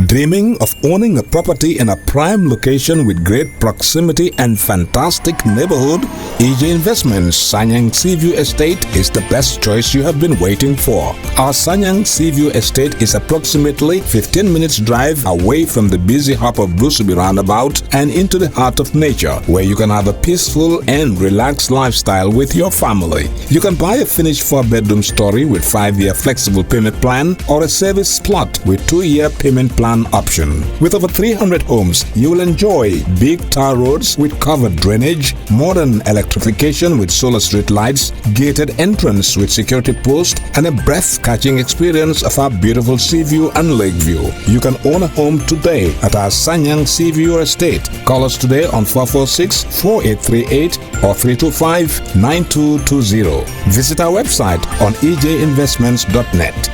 Dreaming of owning a property in a prime location with great proximity and fantastic neighborhood? EJ Investments Sanyang Seaview Estate is the best choice you have been waiting for. Our Sanyang Seaview Estate is approximately 15 minutes drive away from the busy hub of Brusubi roundabout and into the heart of nature, where you can have a peaceful and relaxed lifestyle with your family. You can buy a finished 4-bedroom story with 5-year flexible payment plan or a service plot with 2-year payment plan option. With over 300 homes, you will enjoy big tar roads with covered drainage, modern electrification with solar street lights, gated entrance with security post, and a breath-catching experience of our beautiful sea view and lake view. You can own a home today at our Sanyang Seaview Estate. Call us today on 446-4838 or 325-9220. Visit our website on ejinvestments.net.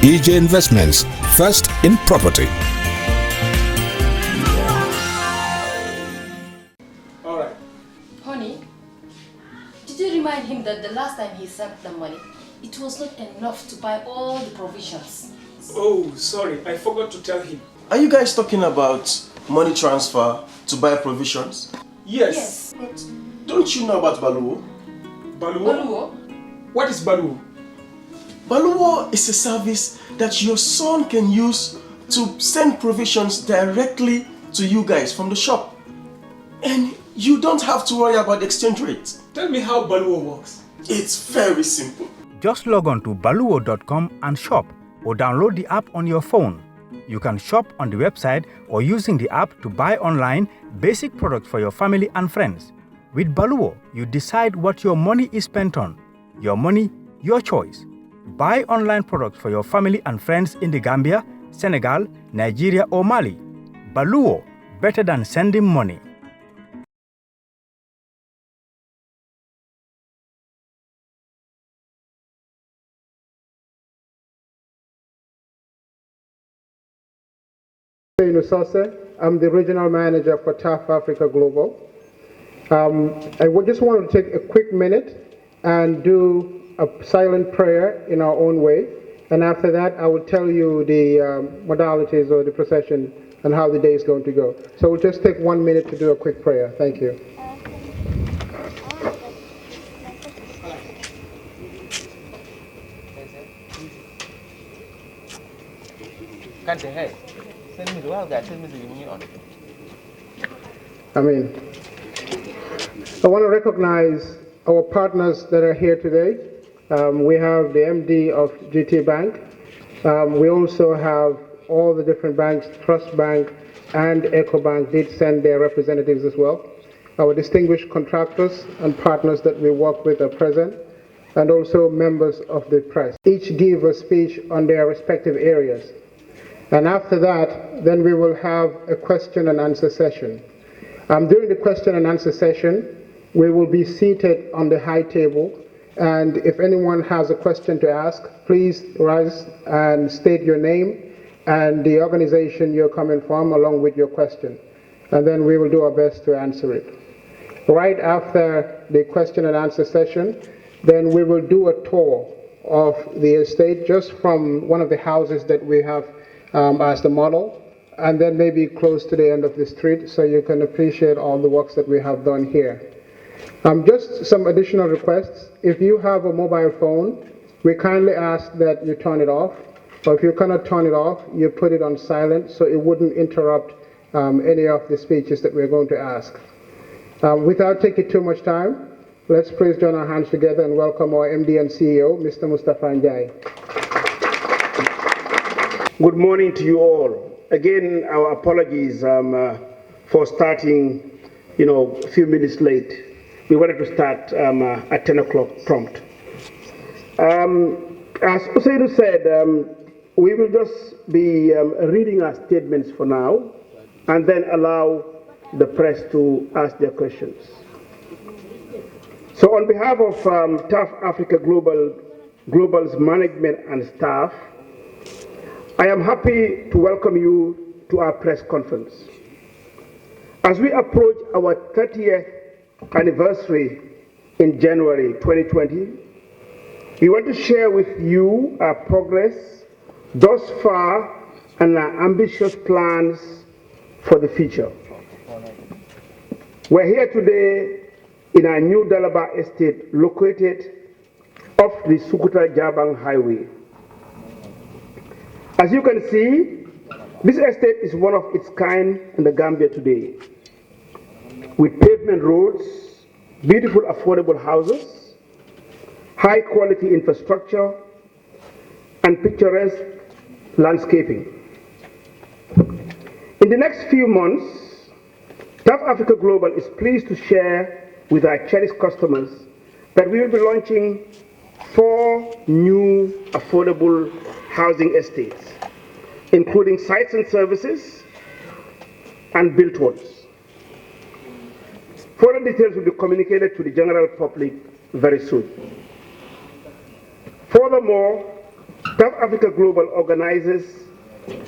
EJ Investments, first in property. All right. Honey, did you remind him that the last time he sent the money, it was not enough to buy all the provisions? Oh, sorry, I forgot to tell him. Are you guys talking about money transfer to buy provisions? Yes. But don't you know about Baluwo? Baluwo? Baluwo? What is Baluwo? Baluwo is a service that your son can use to send provisions directly to you guys from the shop. And you don't have to worry about the exchange rate. Tell me how Baluwo works. It's very simple. Just log on to baluwo.com and shop, or download the app on your phone. You can shop on the website or using the app to buy online basic products for your family and friends. With Baluwo, you decide what your money is spent on. Your money, your choice. Buy online products for your family and friends in the Gambia, Senegal, Nigeria or Mali. Baluwo, better than sending money. I'm the regional manager for TAF Africa Global. I just wanted to take a quick minute and do a silent prayer in our own way, and after that I will tell you the modalities or the procession and how the day is going to go. So we'll just take 1 minute to do a quick prayer. Thank you. Amen. I want to recognize our partners that are here today. We have the MD of GT Bank. We also have all the different banks, Trust Bank and EcoBank did send their representatives as well. Our distinguished contractors and partners that we work with are present, and also members of the press. Each give a speech on their respective areas. And after that, then we will have a question and answer session. During the question and answer session, we will be seated on the high table, and if anyone has a question to ask, please rise and state your name and the organization you're coming from along with your question, and then we will do our best to answer it. Right after the question and answer session, then we will do a tour of the estate just from one of the houses that we have as the model, and then maybe close to the end of the street so you can appreciate all the works that we have done here. Just some additional requests. If you have a mobile phone, we kindly ask that you turn it off, or if you cannot turn it off, you put it on silent so it wouldn't interrupt any of the speeches that we're going to ask. Without taking too much time, let's please join our hands together and welcome our MD and CEO, Mr. Mustafa Njai. Good morning to you all. Again, our apologies for starting, a few minutes late. We wanted to start at 10 o'clock prompt. As Usainu said, we will just be reading our statements for now and then allow the press to ask their questions. So on behalf of TAF Africa Global's management and staff, I am happy to welcome you to our press conference. As we approach our 30th anniversary in January 2020, we want to share with you our progress thus far and our ambitious plans for the future. We're here today in our new Dalaba estate located off the Sukuta-Jabang Highway. As you can see, this estate is one of its kind in the Gambia today, with pavement roads, beautiful affordable houses, high quality infrastructure, and picturesque landscaping. In the next few months, Tough Africa Global is pleased to share with our cherished customers that we will be launching 4 new affordable housing estates, including sites and services and built ones. Further details will be communicated to the general public very soon. Furthermore, Tough Africa Global organizes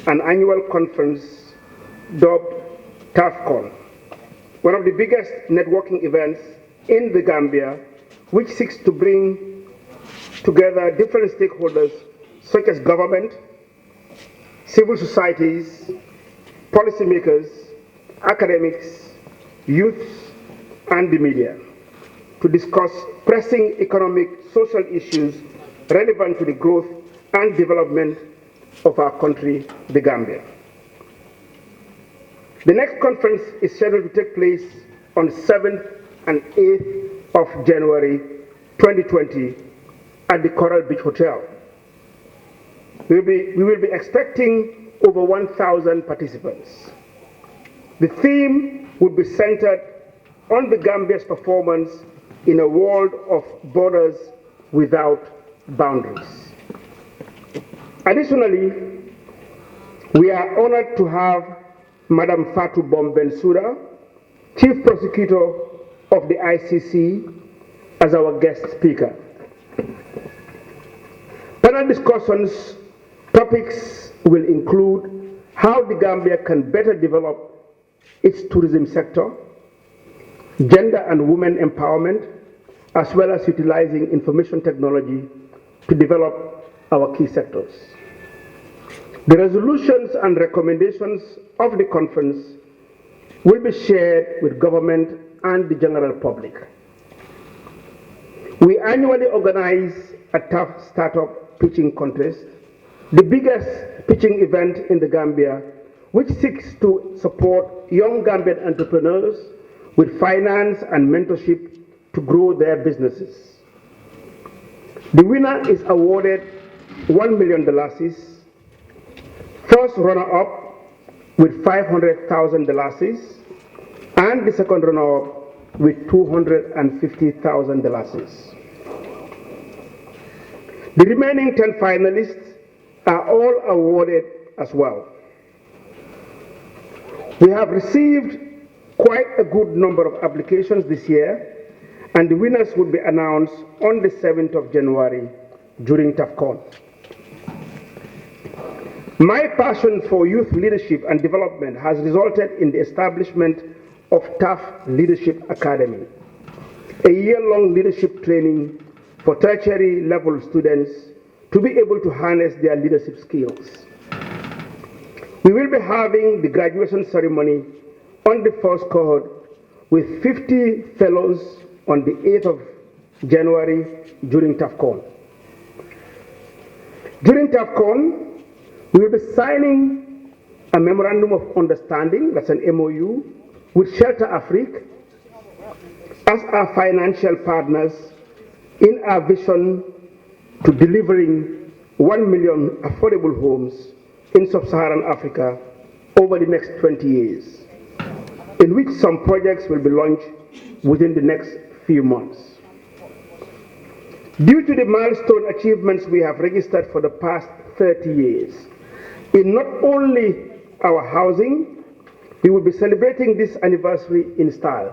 an annual conference dubbed TAFCON, one of the biggest networking events in the Gambia, which seeks to bring together different stakeholders such as government, civil societies, policymakers, academics, youths, and the media to discuss pressing economic, social issues relevant to the growth and development of our country, the Gambia. The next conference is scheduled to take place on 7th and 8th of January 2020 at the Coral Beach Hotel. We will be expecting over 1,000 participants. The theme will be centered on the Gambia's performance in a world of borders without boundaries. Additionally, we are honored to have Madam Fatou Bensouda, Chief Prosecutor of the ICC, as our guest speaker. Panel discussions topics will include how the Gambia can better develop its tourism sector, gender and women empowerment, as well as utilizing information technology to develop our key sectors. The resolutions and recommendations of the conference will be shared with government and the general public. We annually organize a tough startup pitching contest, the biggest pitching event in the Gambia, which seeks to support young Gambian entrepreneurs with finance and mentorship to grow their businesses. The winner is awarded $1 million, first runner-up with $500,000, and the second runner-up with $250,000. The remaining 10 finalists are all awarded as well. We have received quite a good number of applications this year, and the winners will be announced on the 7th of January during TAFCON. My passion for youth leadership and development has resulted in the establishment of Tough Leadership Academy, a year-long leadership training for tertiary level students to be able to harness their leadership skills. We will be having the graduation ceremony on the first cohort with 50 fellows on the 8th of January during TAFCON. During TAFCON, we will be signing a Memorandum of Understanding, that's an MOU, with Shelter Afrique as our financial partners in our vision to delivering 1 million affordable homes in sub-Saharan Africa over the next 20 years, in which some projects will be launched within the next few months. Due to the milestone achievements we have registered for the past 30 years, in not only our housing, we will be celebrating this anniversary in style.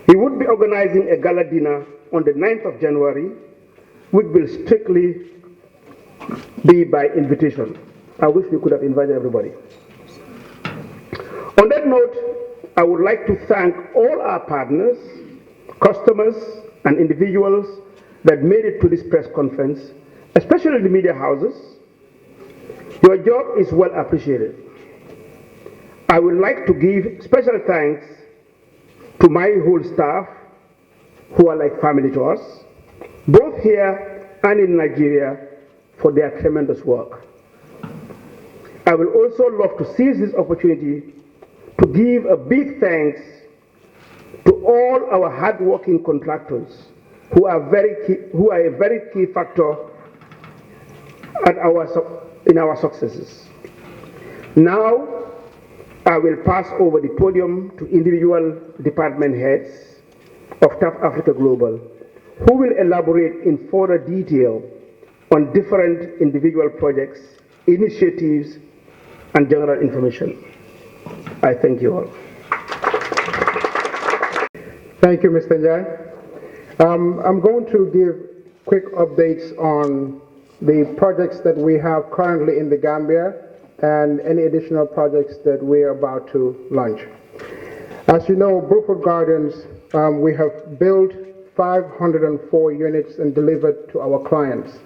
We would be organizing a gala dinner on the 9th of January, which will strictly be by invitation. I wish we could have invited everybody. On that note, I would like to thank all our partners, customers, and individuals that made it to this press conference, especially the media houses. Your job is well appreciated. I would like to give special thanks to my whole staff, who are like family to us, both here and in Nigeria, for their tremendous work. I will also love to seize this opportunity to give a big thanks to all our hardworking contractors who are a very key factor in our successes. Now, I will pass over the podium to individual department heads of TAF Africa Global, who will elaborate in further detail on different individual projects, initiatives, and general information. I thank you all. Thank you, Mr. Njai. I'm going to give quick updates on the projects that we have currently in the Gambia and any additional projects that we are about to launch. As you know, Moriya Gardens, we have built 504 units and delivered to our clients.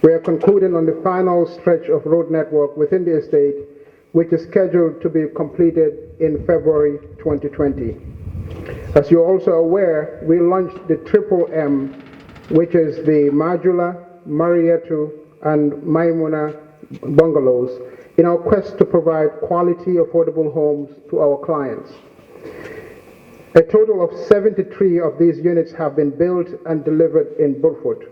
We are concluding on the final stretch of road network within the estate, which is scheduled to be completed in February 2020. As you're also aware, we launched the Triple M, which is the Majula, Mariatu, and Maimuna bungalows, in our quest to provide quality, affordable homes to our clients. A total of 73 of these units have been built and delivered in Burfoot.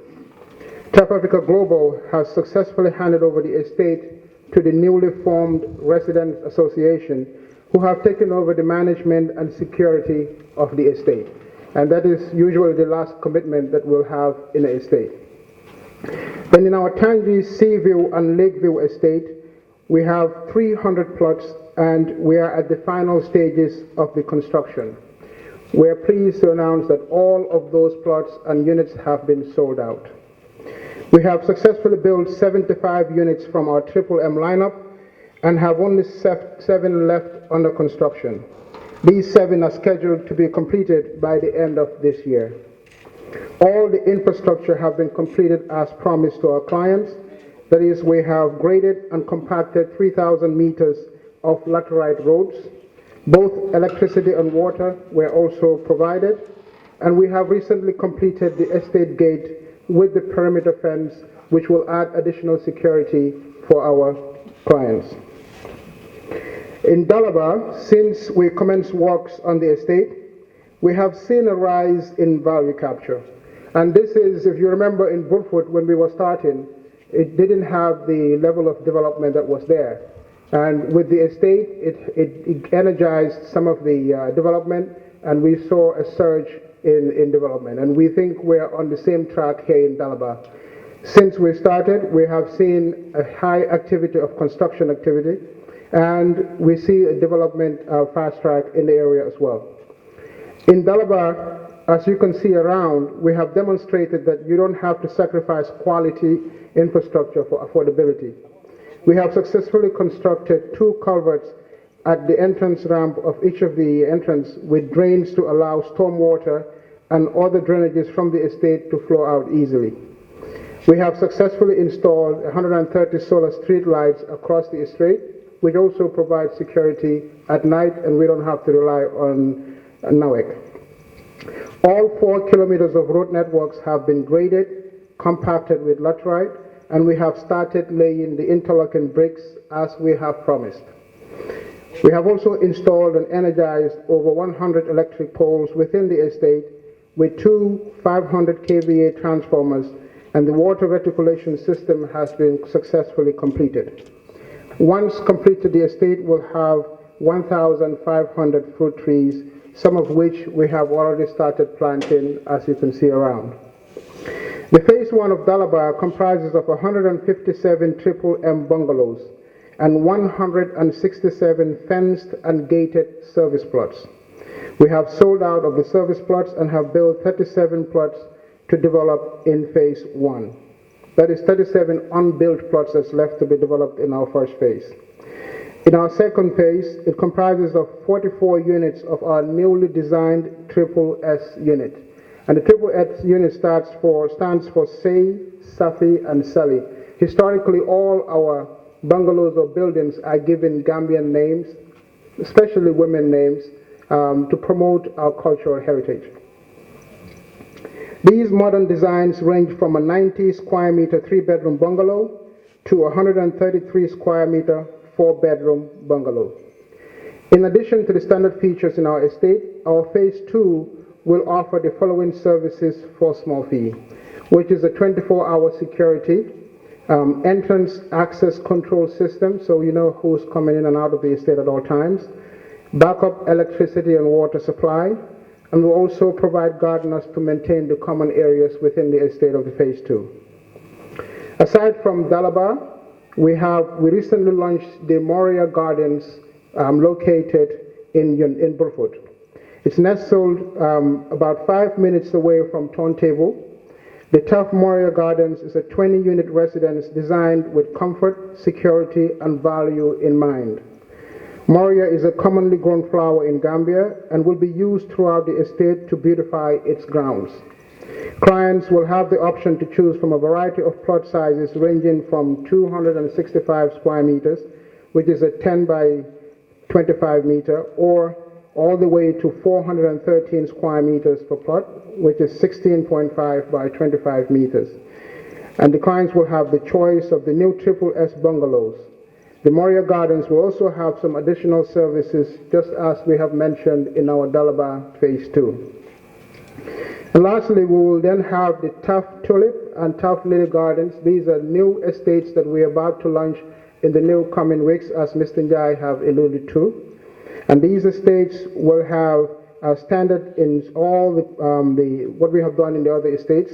TAF Africa Global has successfully handed over the estate to the newly formed Residents Association, who have taken over the management and security of the estate. And that is usually the last commitment that we'll have in an estate. Then in our Tangi, Seaview, and Lakeview estate, we have 300 plots, and we are at the final stages of the construction. We are pleased to announce that all of those plots and units have been sold out. We have successfully built 75 units from our Triple M lineup and have only 7 left under construction. These 7 are scheduled to be completed by the end of this year. All the infrastructure have been completed as promised to our clients. That is, we have graded and compacted 3,000 meters of laterite roads. Both electricity and water were also provided, and we have recently completed the estate gate with the perimeter fence, which will add additional security for our clients. In Dalaba, since we commenced works on the estate, we have seen a rise in value capture. And this is, if you remember, in Burfoot, when we were starting, it didn't have the level of development that was there. And with the estate, it energized some of the development, and we saw a surge in development. And we think we're on the same track here in Dalaba. Since we started, we have seen a high activity of construction activity, and we see a development fast track in the area as well. In Dalaba, as you can see around, we have demonstrated that you don't have to sacrifice quality infrastructure for affordability. We have successfully constructed 2 culverts at the entrance ramp of each of the entrance with drains to allow stormwater and other drainages from the estate to flow out easily. We have successfully installed 130 solar street lights across the estate, which also provides security at night, and we don't have to rely on NAWEC. All 4 kilometers of road networks have been graded, compacted with laterite, and we have started laying the interlocking bricks as we have promised. We have also installed and energized over 100 electric poles within the estate with 2 500 kVA transformers, and the water reticulation system has been successfully completed. Once completed, the estate will have 1,500 fruit trees, some of which we have already started planting, as you can see around. The phase 1 of Dalaba comprises of 157 Triple M bungalows and 167 fenced and gated service plots. We have sold out of the service plots and have built 37 plots to develop in phase 1. That is 37 unbuilt plots that's left to be developed in our first phase. In our second phase, it comprises of 44 units of our newly designed Triple S unit. And the Triple S unit stands for Say, Safi, and Sally. Historically, all our bungalows or buildings are given Gambian names, especially women names, to promote our cultural heritage. These modern designs range from a 90 square meter 3-bedroom bungalow to a 133 square meter 4-bedroom bungalow. In addition to the standard features in our estate, our phase 2 will offer the following services for a small fee, which is a 24-hour security, entrance access control system, so you know who's coming in and out of the estate at all times, backup electricity and water supply, and we'll also provide gardeners to maintain the common areas within the estate of the phase 2. Aside from Dalaba, we recently launched the Moriya Gardens located in Burfoot. It's nestled about 5 minutes away from Turntable. The tough Moriya Gardens is a 20-unit residence designed with comfort, security, and value in mind. Moriya is a commonly grown flower in Gambia and will be used throughout the estate to beautify its grounds. Clients will have the option to choose from a variety of plot sizes ranging from 265 square meters, which is a 10 by 25 meter, or all the way to 413 square meters per plot, which is 16.5 by 25 meters. And the clients will have the choice of the new Triple S bungalows. The Moriya Gardens will also have some additional services, just as we have mentioned in our Dalaba phase 2. And lastly, we will then have the Tough Tulip and Tough Lily Gardens. These are new estates that we are about to launch in the new coming weeks, as Mr. Njai have alluded to. And these estates will have standard in all what we have done in the other estates.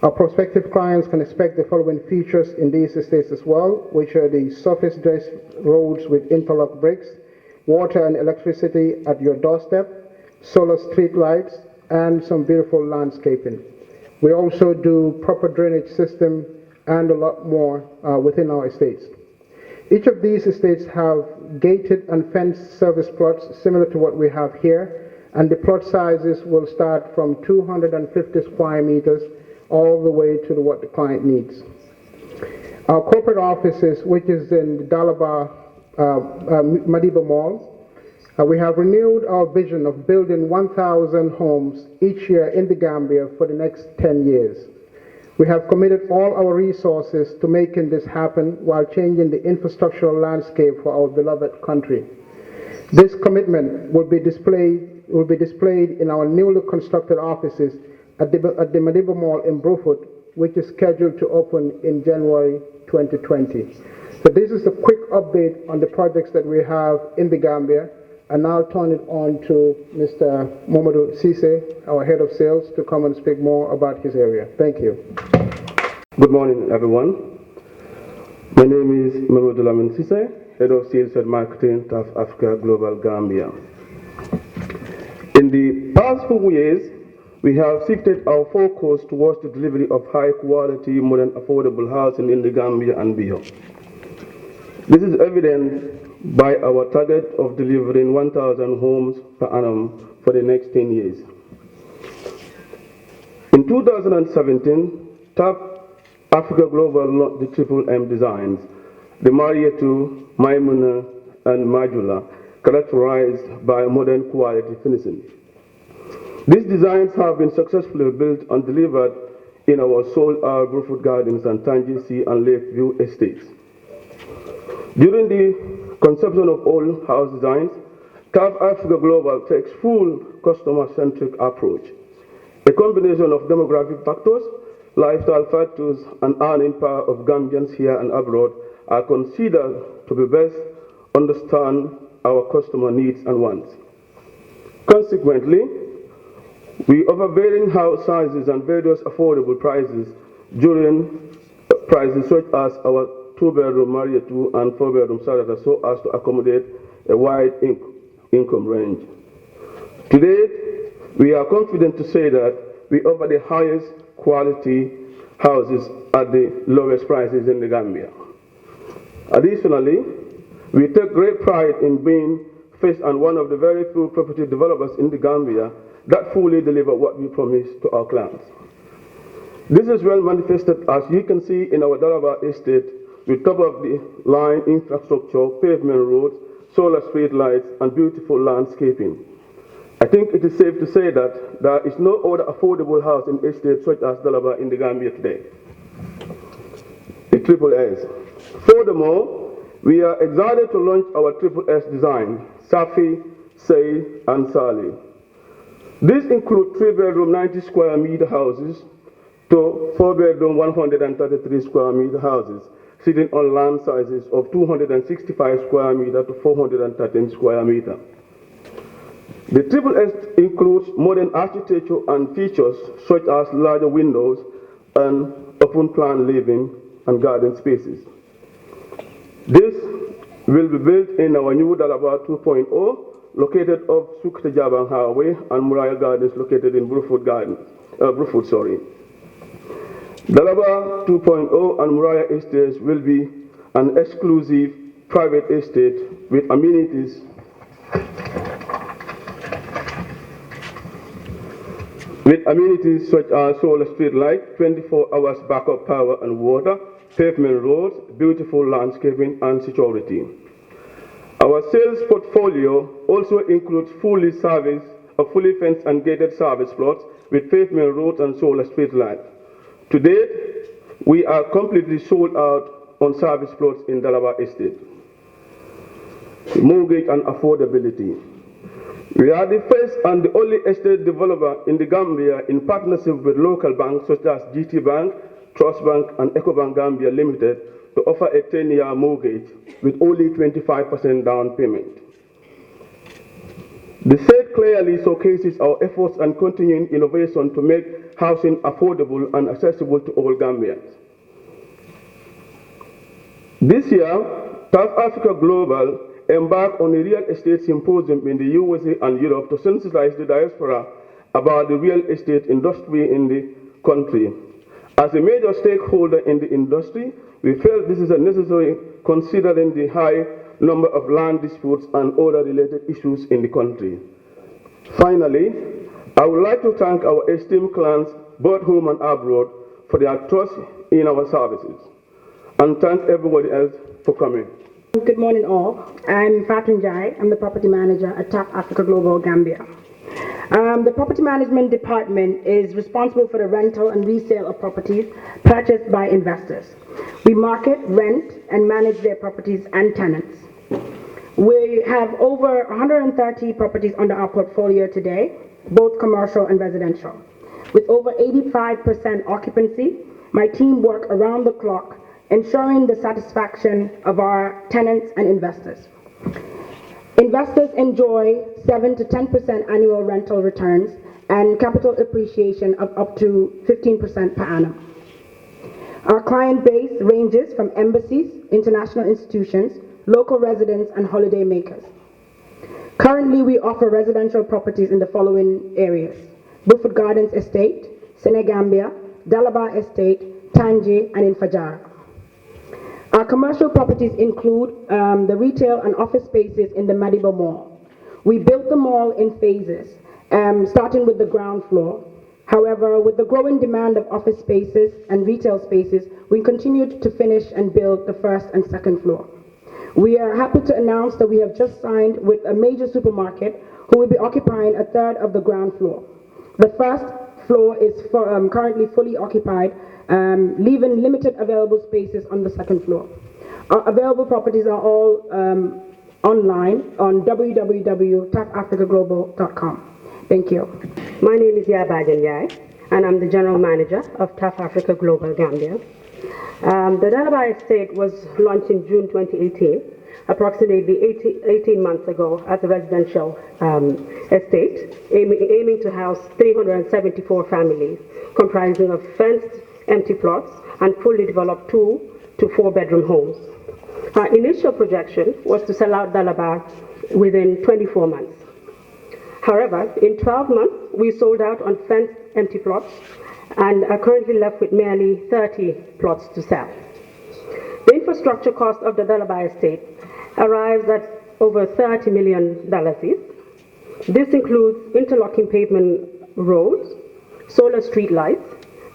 Our prospective clients can expect the following features in these estates as well, which are the surface dressed roads with interlock bricks, water and electricity at your doorstep, solar street lights, and some beautiful landscaping. We also do proper drainage system and a lot more within our estates. Each of these estates have gated and fenced service plots similar to what we have here, and the plot sizes will start from 250 square meters all the way to what the client needs. Our corporate offices, which is in the Dalaba Madiba Mall, we have renewed our vision of building 1,000 homes each year in the Gambia for the next 10 years. We have committed all our resources to making this happen while changing the infrastructural landscape for our beloved country. This commitment will be displayed in our newly constructed offices at the Madiba Mall in Brufut, which is scheduled to open in January 2020. So this is a quick update on the projects that we have in the Gambia. And now I'll turn it on to Mr. Momadou Cisse, our head of sales, to come and speak more about his area. Thank you. Good morning, everyone. My name is Momadou Cisse, head of sales and marketing of Africa Global Gambia. In the past 4 years, we have shifted our focus towards the delivery of high-quality, modern, affordable housing in the Gambia and beyond. This is evident by our target of delivering 1,000 homes per annum for the next 10 years. In 2017, Top Africa Global launched the Triple M designs, the Moriya 2, Maimuna, and Majula, characterized by modern quality finishing. These designs have been successfully built and delivered in our sold-out Brufut Gardens and Tangi Sea and Lakeview estates. During the conception of all house designs, Top Africa Global takes full customer-centric approach. A combination of demographic factors, lifestyle factors, and earning power of Gambians here and abroad are considered to be best understand our customer needs and wants. Consequently, we offer varying house sizes and various affordable prices during prices such as our 2-bedroom Moriya 2 and 4-bedroom Sarata, so as to accommodate a wide income range. Today, we are confident to say that we offer the highest quality houses at the lowest prices in the Gambia. Additionally, we take great pride in being first and one of the very few property developers in the Gambia that fully deliver what we promise to our clients. This is well manifested, as you can see in our Dalaba estate, with top-of-the-line infrastructure, pavement roads, solar street lights, and beautiful landscaping. I think it is safe to say that there is no other affordable house in estates such as Dalaba in the Gambia today. The Triple S. Furthermore, we are excited to launch our Triple S design, Safi, Say, and Sali. These include 3-bedroom 90 square meter houses to 4-bedroom 133 square meter houses, sitting on land sizes of 265 square meter to 413 square meter. The Triple S includes modern architecture and features such as larger windows and open plan living and garden spaces. This will be built in our new Dalaba 2.0, located off Sukta-Jabang Highway, and Moriya Gardens, located in Brufut. Dalaba 2.0 and Moriya Estates will be an exclusive private estate with amenities such as solar street light, 24 hours backup power and water, pavement roads, beautiful landscaping, and security. Our sales portfolio also includes fully fenced and gated service plots with pavement roads and solar street lights. To date, we are completely sold out on service plots in Dalaba Estate. Mortgage and affordability. We are the first and the only estate developer in the Gambia in partnership with local banks such as GT Bank, Trust Bank, and EcoBank Gambia Limited to offer a 10-year mortgage with only 25% down payment. The set clearly showcases our efforts and continuing innovation to make housing affordable and accessible to all Gambians. This year, South Africa Global embarked on a real estate symposium in the USA and Europe to sensitize the diaspora about the real estate industry in the country. As a major stakeholder in the industry, we felt this is necessary considering the high number of land disputes and other related issues in the country. Finally, I would like to thank our esteemed clients, both home and abroad, for their trust in our services, and thank everybody else for coming. Good morning all. I'm Fatou. I'm the property manager at South Africa Global Gambia. The property management department is responsible for the rental and resale of properties purchased by investors. We market, rent, and manage their properties and tenants. We have over 130 properties under our portfolio today, both commercial and residential. With over 85% occupancy, my team work around the clock, ensuring the satisfaction of our tenants and investors. Investors enjoy 7 to 10% annual rental returns and capital appreciation of up to 15% per annum. Our client base ranges from embassies, international institutions, local residents, and holiday makers. Currently, we offer residential properties in the following areas: Brufut Gardens Estate, Senegambia, Dalaba Estate, Tangi, and in Fajara. Our commercial properties include the retail and office spaces in the Madiba Mall. We built the mall in phases, starting with the ground floor. However, with the growing demand of office spaces and retail spaces, we continued to finish and build the first and second floor. We are happy to announce that we have just signed with a major supermarket who will be occupying a third of the ground floor. The first floor is currently fully occupied, leaving limited available spaces on the second floor. Our available properties are all online on www.tafafricaglobal.com. Thank you. My name is Yaba Janyai, and I'm the General Manager of South Africa Global Gambia. The Dalaba Estate was launched in June 2018, approximately 18 months ago, as a residential estate, aiming to house 374 families, comprising of fenced empty plots and fully developed 2 to 4 bedroom homes. Our initial projection was to sell out Dalaba within 24 months. However, in 12 months, we sold out on fenced empty plots and are currently left with merely 30 plots to sell. The infrastructure cost of the Dalaba estate arrives at over $30 million. This includes interlocking pavement roads, solar street lights,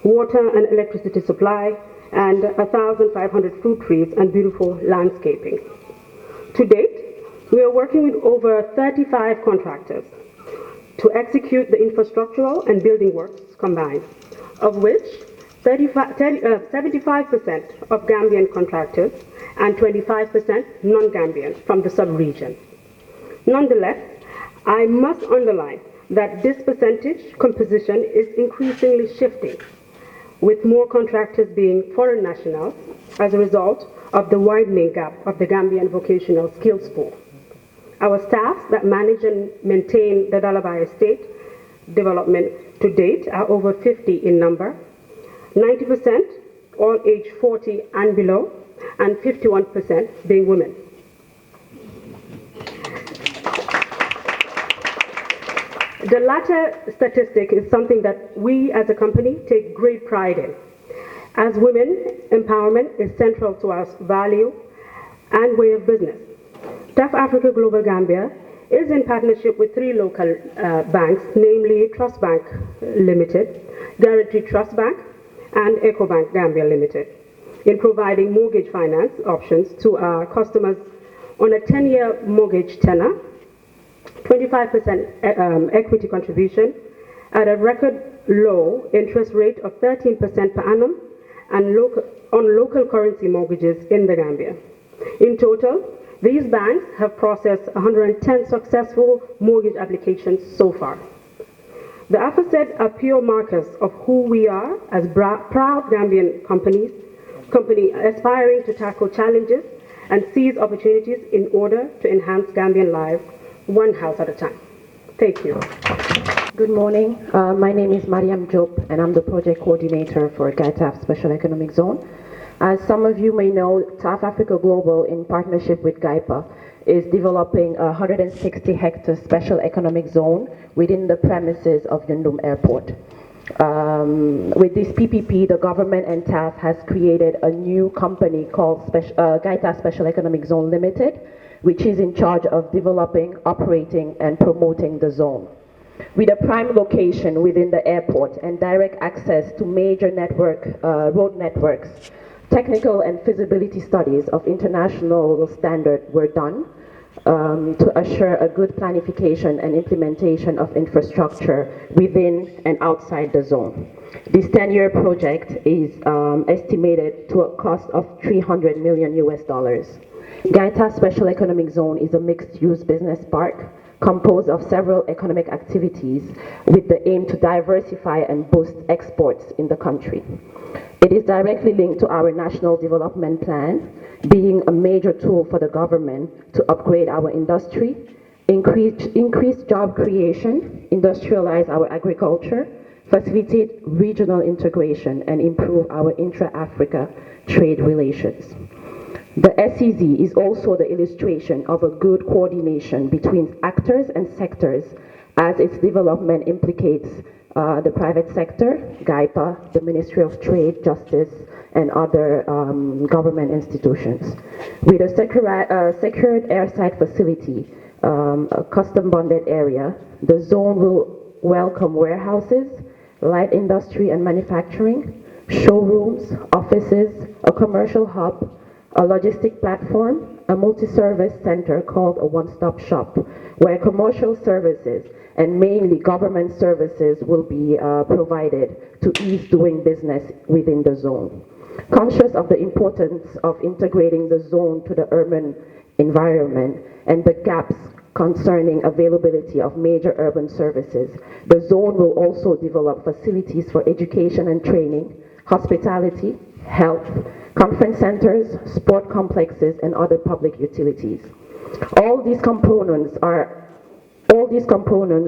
water and electricity supply, and 1,500 fruit trees and beautiful landscaping. To date, we are working with over 35 contractors to execute the infrastructural and building works combined, of which 75% of Gambian contractors and 25% non-Gambian from the sub-region. Nonetheless, I must underline that this percentage composition is increasingly shifting, with more contractors being foreign nationals as a result of the widening gap of the Gambian vocational skills pool. Our staffs that manage and maintain the Dalaba estate development to date are over 50 in number, 90% all age 40 and below, and 51% being women. The latter statistic is something that we as a company take great pride in. As women, empowerment is central to our value and way of business. TAF Africa Global Gambia is in partnership with 3 local banks, namely Trust Bank Limited, Guarantee Trust Bank, and EcoBank Gambia Limited, in providing mortgage finance options to our customers on a 10-year mortgage tenor, 25% equity contribution at a record low interest rate of 13% per annum and on local currency mortgages in the Gambia. In total, these banks have processed 110 successful mortgage applications so far. The aforesaid are pure markers of who we are as proud Gambian company aspiring to tackle challenges and seize opportunities in order to enhance Gambian lives one house at a time. Thank you. Good morning. My name is Mariam Job, and I'm the project coordinator for GAITAF Special Economic Zone. As some of you may know, TAF Africa Global, in partnership with GAIPA, is developing a 160-hectare special economic zone within the premises of Yundum Airport. With this PPP, the government and TAF has created a new company called GAITA Special Economic Zone Limited, which is in charge of developing, operating, and promoting the zone. With a prime location within the airport and direct access to major road networks, technical and feasibility studies of international standard were done to assure a good planification and implementation of infrastructure within and outside the zone. This 10-year project is estimated to a cost of $300 million US. GAITA Special Economic Zone is a mixed-use business park composed of several economic activities with the aim to diversify and boost exports in the country. It is directly linked to our National Development Plan, being a major tool for the government to upgrade our industry, increase job creation, industrialize our agriculture, facilitate regional integration, and improve our intra-Africa trade relations. The SEZ is also the illustration of a good coordination between actors and sectors as its development implicates the private sector, GAIPA, the Ministry of Trade, Justice, and other government institutions. With a secured airside facility, a custom bonded area, the zone will welcome warehouses, light industry and manufacturing, showrooms, offices, a commercial hub, a logistic platform, a multi-service center called a one-stop shop, where commercial services and mainly government services will be provided to ease doing business within the zone. Conscious of the importance of integrating the zone to the urban environment and the gaps concerning availability of major urban services, the zone will also develop facilities for education and training, hospitality, health, conference centers, sport complexes, and other public utilities. All these components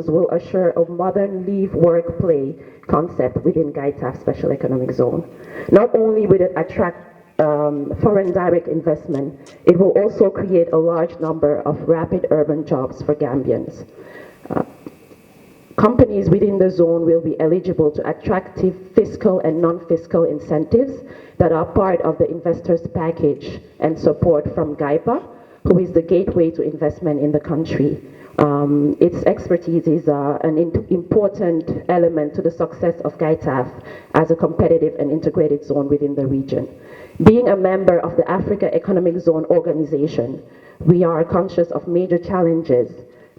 will assure a modern live-work-play concept within GAITAF Special Economic Zone. Not only will it attract foreign direct investment, it will also create a large number of rapid urban jobs for Gambians. Companies within the zone will be eligible to attractive fiscal and non-fiscal incentives that are part of the investors package and support from GAIPA, who is the gateway to investment in the country. Its expertise is an important element to the success of GAITAF as a competitive and integrated zone within the region. Being a member of the Africa Economic Zone organization, we are conscious of major challenges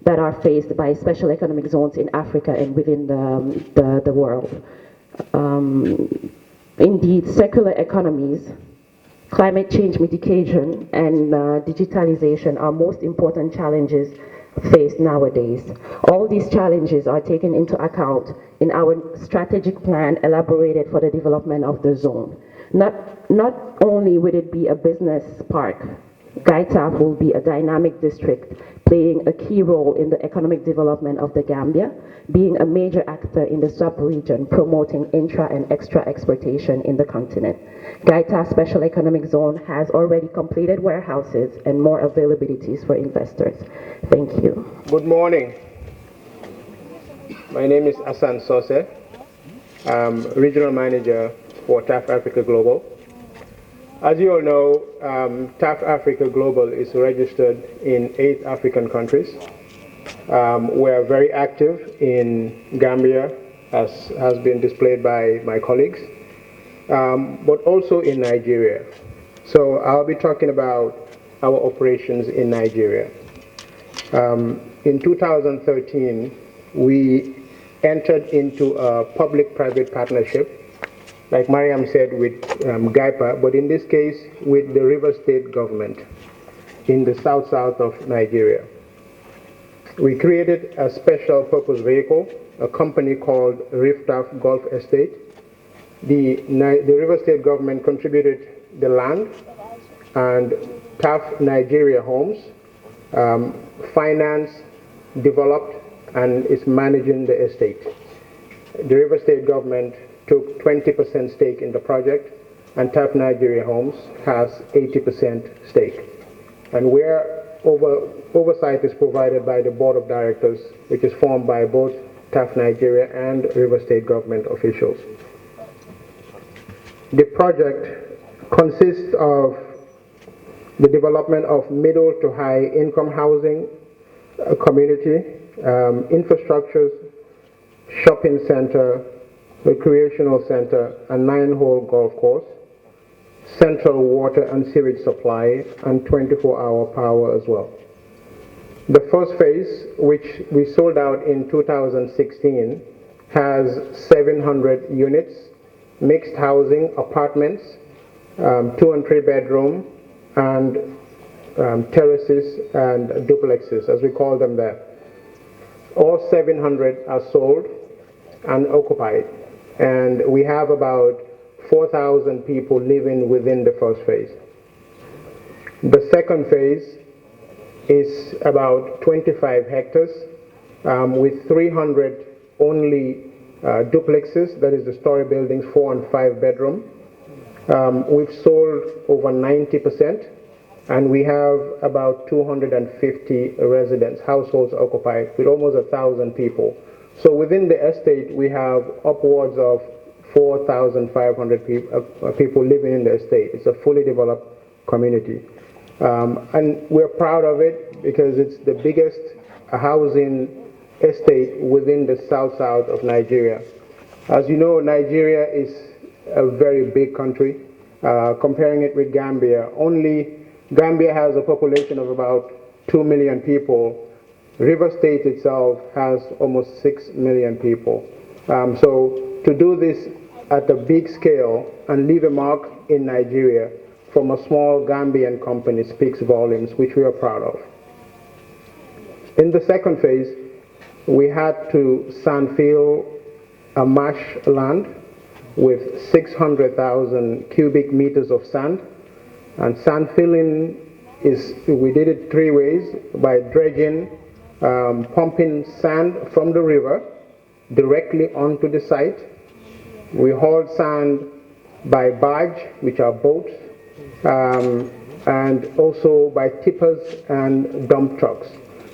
that are faced by special economic zones in Africa and within the world. Indeed, circular economies, climate change mitigation, and digitalization are most important challenges faced nowadays. All these challenges are taken into account in our strategic plan elaborated for the development of the zone. Not only would it be a business park, GAITAF will be a dynamic district playing a key role in the economic development of the Gambia, being a major actor in the sub-region, promoting intra and extra exportation in the continent. GAITAF Special Economic Zone has already completed warehouses and more availabilities for investors. Thank you. Good morning. My name is Hassan Sose. I'm Regional Manager for TAF Africa Global. As you all know, TAF Africa Global is registered in 8 African countries. We are very active in Gambia, as has been displayed by my colleagues, but also in Nigeria. So I'll be talking about our operations in Nigeria. In 2013, we entered into a public-private partnership, like Mariam said, with GAIPA, but in this case with the River State government in the south of Nigeria. We created a special purpose vehicle, a company called Riftaf Golf Estate. The River State government contributed the land, and TAF Nigeria Homes financed, developed, and is managing the estate. The River State government took 20% stake in the project, and TAF Nigeria Homes has 80% stake. And where oversight is provided by the board of directors, which is formed by both TAF Nigeria and River State government officials. The project consists of the development of middle to high income housing, community, infrastructures, shopping center, recreational center, a 9-hole golf course, central water and sewage supply, and 24-hour power as well. The first phase, which we sold out in 2016, has 700 units, mixed housing, apartments, 2 and 3 bedroom, and terraces and duplexes, as we call them there. All 700 are sold and occupied, and we have about 4,000 people living within the first phase. The second phase is about 25 hectares with 300 only duplexes, that is the story buildings, 4 and 5 bedroom. We've sold over 90%, and we have about 250 residents, households occupied, with almost 1,000 people. So within the estate, we have upwards of 4,500 people living in the estate. It's a fully developed community. And we're proud of it because it's the biggest housing estate within the south of Nigeria. As you know, Nigeria is a very big country. Comparing it with Gambia, Gambia has a population of about 2 million people. River State itself has almost 6 million people. So to do this at a big scale and leave a mark in Nigeria from a small Gambian company speaks volumes, which we are proud of. In the second phase, we had to sandfill a marsh land with 600,000 cubic meters of sand. And sand filling we did it 3 ways: by dredging, pumping sand from the river directly onto the site. We hauled sand by barge, which are boats, and also by tippers and dump trucks.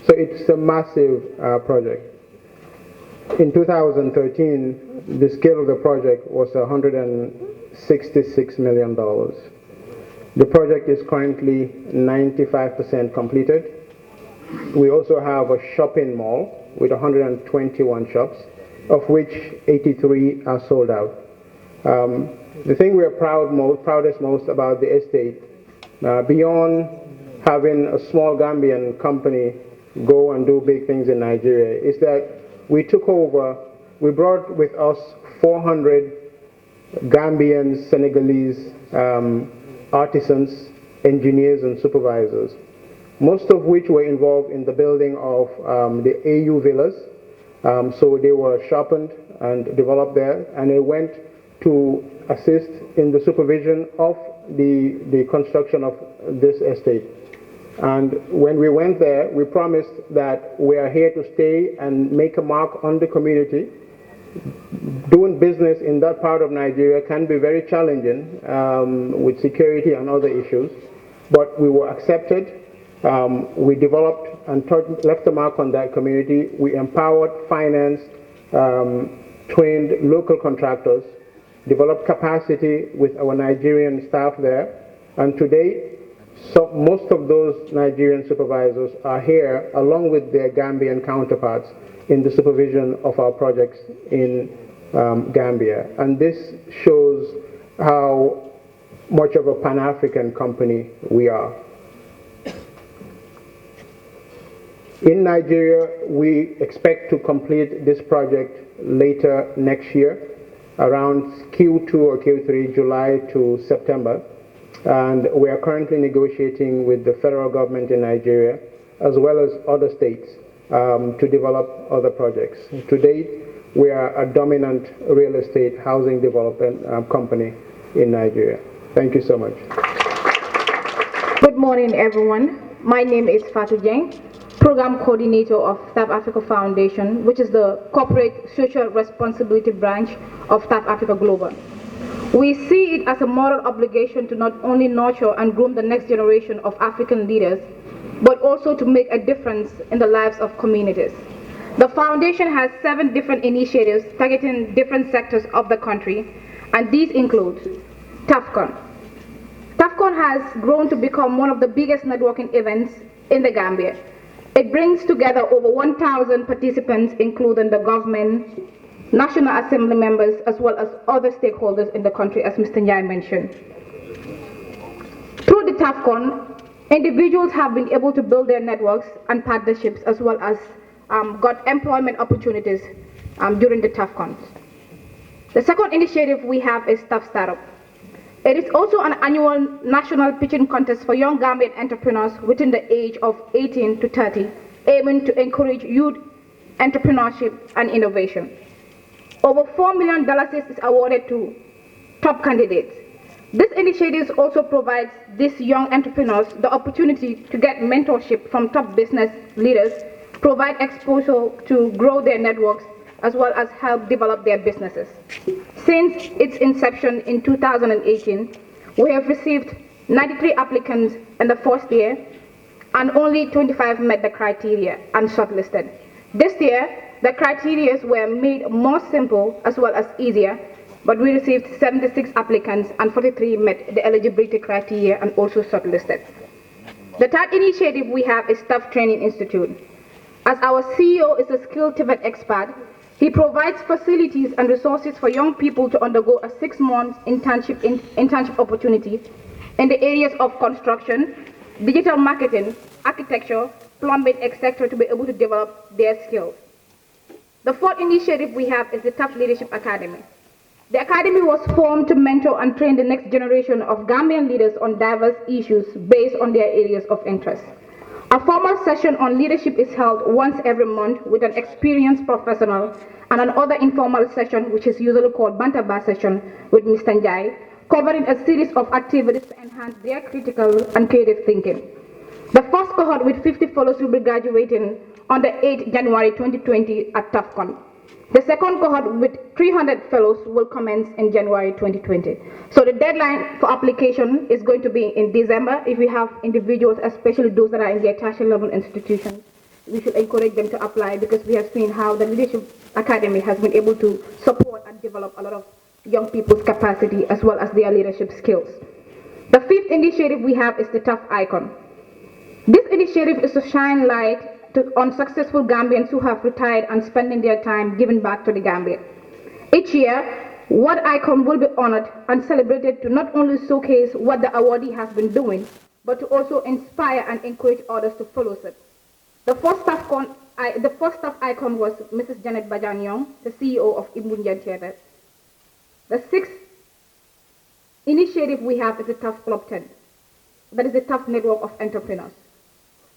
So it's a massive project. In 2013, the scale of the project was $166 million. The project is currently 95% completed. We also have a shopping mall with 121 shops, of which 83 are sold out. The thing we are proudest most about the estate, beyond having a small Gambian company go and do big things in Nigeria, is that we brought with us 400 Gambian, Senegalese artisans, engineers, and supervisors, most of which were involved in the building of the AU villas. So they were sharpened and developed there, and they went to assist in the supervision of the construction of this estate. And when we went there, we promised that we are here to stay and make a mark on the community. Doing business in that part of Nigeria can be very challenging with security and other issues, but we were accepted. We developed and left a mark on that community. We empowered, financed, trained local contractors, developed capacity with our Nigerian staff there, and today most of those Nigerian supervisors are here along with their Gambian counterparts in the supervision of our projects in Gambia. And this shows how much of a Pan-African company we are. In Nigeria, we expect to complete this project later next year, around Q2 or Q3, July to September. And we are currently negotiating with the federal government in Nigeria, as well as other states, to develop other projects. To date, we are a dominant real estate housing development company in Nigeria. Thank you so much. Good morning, everyone. My name is Fatou, Program Coordinator of South Africa Foundation, which is the corporate social responsibility branch of South Africa Global. We see it as a moral obligation to not only nurture and groom the next generation of African leaders, but also to make a difference in the lives of communities. The foundation has 7 different initiatives targeting different sectors of the country, and these include TAFCON. TAFCON has grown to become one of the biggest networking events in the Gambia. It brings together over 1,000 participants, including the government, National Assembly members, as well as other stakeholders in the country, as Mr. Njai mentioned. Through the TAFCON, individuals have been able to build their networks and partnerships, as well as got employment opportunities during the TAFCON. The second initiative we have is Staff Startup. It is also an annual national pitching contest for young Gambian entrepreneurs within the age of 18 to 30, aiming to encourage youth entrepreneurship and innovation. Over $4 million is awarded to top candidates. This initiative also provides these young entrepreneurs the opportunity to get mentorship from top business leaders, provide exposure to grow their networks, as well as help develop their businesses. Since its inception in 2018, we have received 93 applicants in the first year, and only 25 met the criteria and shortlisted. This year, the criteria were made more simple as well as easier, but we received 76 applicants and 43 met the eligibility criteria and also shortlisted. The third initiative we have is Staff Training Institute. As our CEO is a skilled TVET expert, he provides facilities and resources for young people to undergo a 6-month internship opportunity in the areas of construction, digital marketing, architecture, plumbing, etc., to be able to develop their skills. The fourth initiative we have is the Tough Leadership Academy. The Academy was formed to mentor and train the next generation of Gambian leaders on diverse issues based on their areas of interest. A formal session on leadership is held once every month with an experienced professional, and another informal session, which is usually called Bantaba session, with Mr. Njai, covering a series of activities to enhance their critical and creative thinking. The first cohort with 50 fellows will be graduating on the 8th January 2020 at TAFCON. The second cohort with 300 fellows will commence in January 2020. So the deadline for application is going to be in December. If we have individuals, especially those that are in their tertiary level institutions, we should encourage them to apply, because we have seen how the Leadership Academy has been able to support and develop a lot of young people's capacity as well as their leadership skills. The fifth initiative we have is the Tough Icon. This initiative is to shine light on successful Gambians who have retired and spending their time giving back to the Gambia. Each year, what icon will be honored and celebrated to not only showcase what the awardee has been doing, but to also inspire and encourage others to follow suit. The first staff icon was Mrs. Janet Bajanyong, the CEO of Imbunjan Theatre. The sixth initiative we have is the Tough Club 10, that is the Tough Network of Entrepreneurs.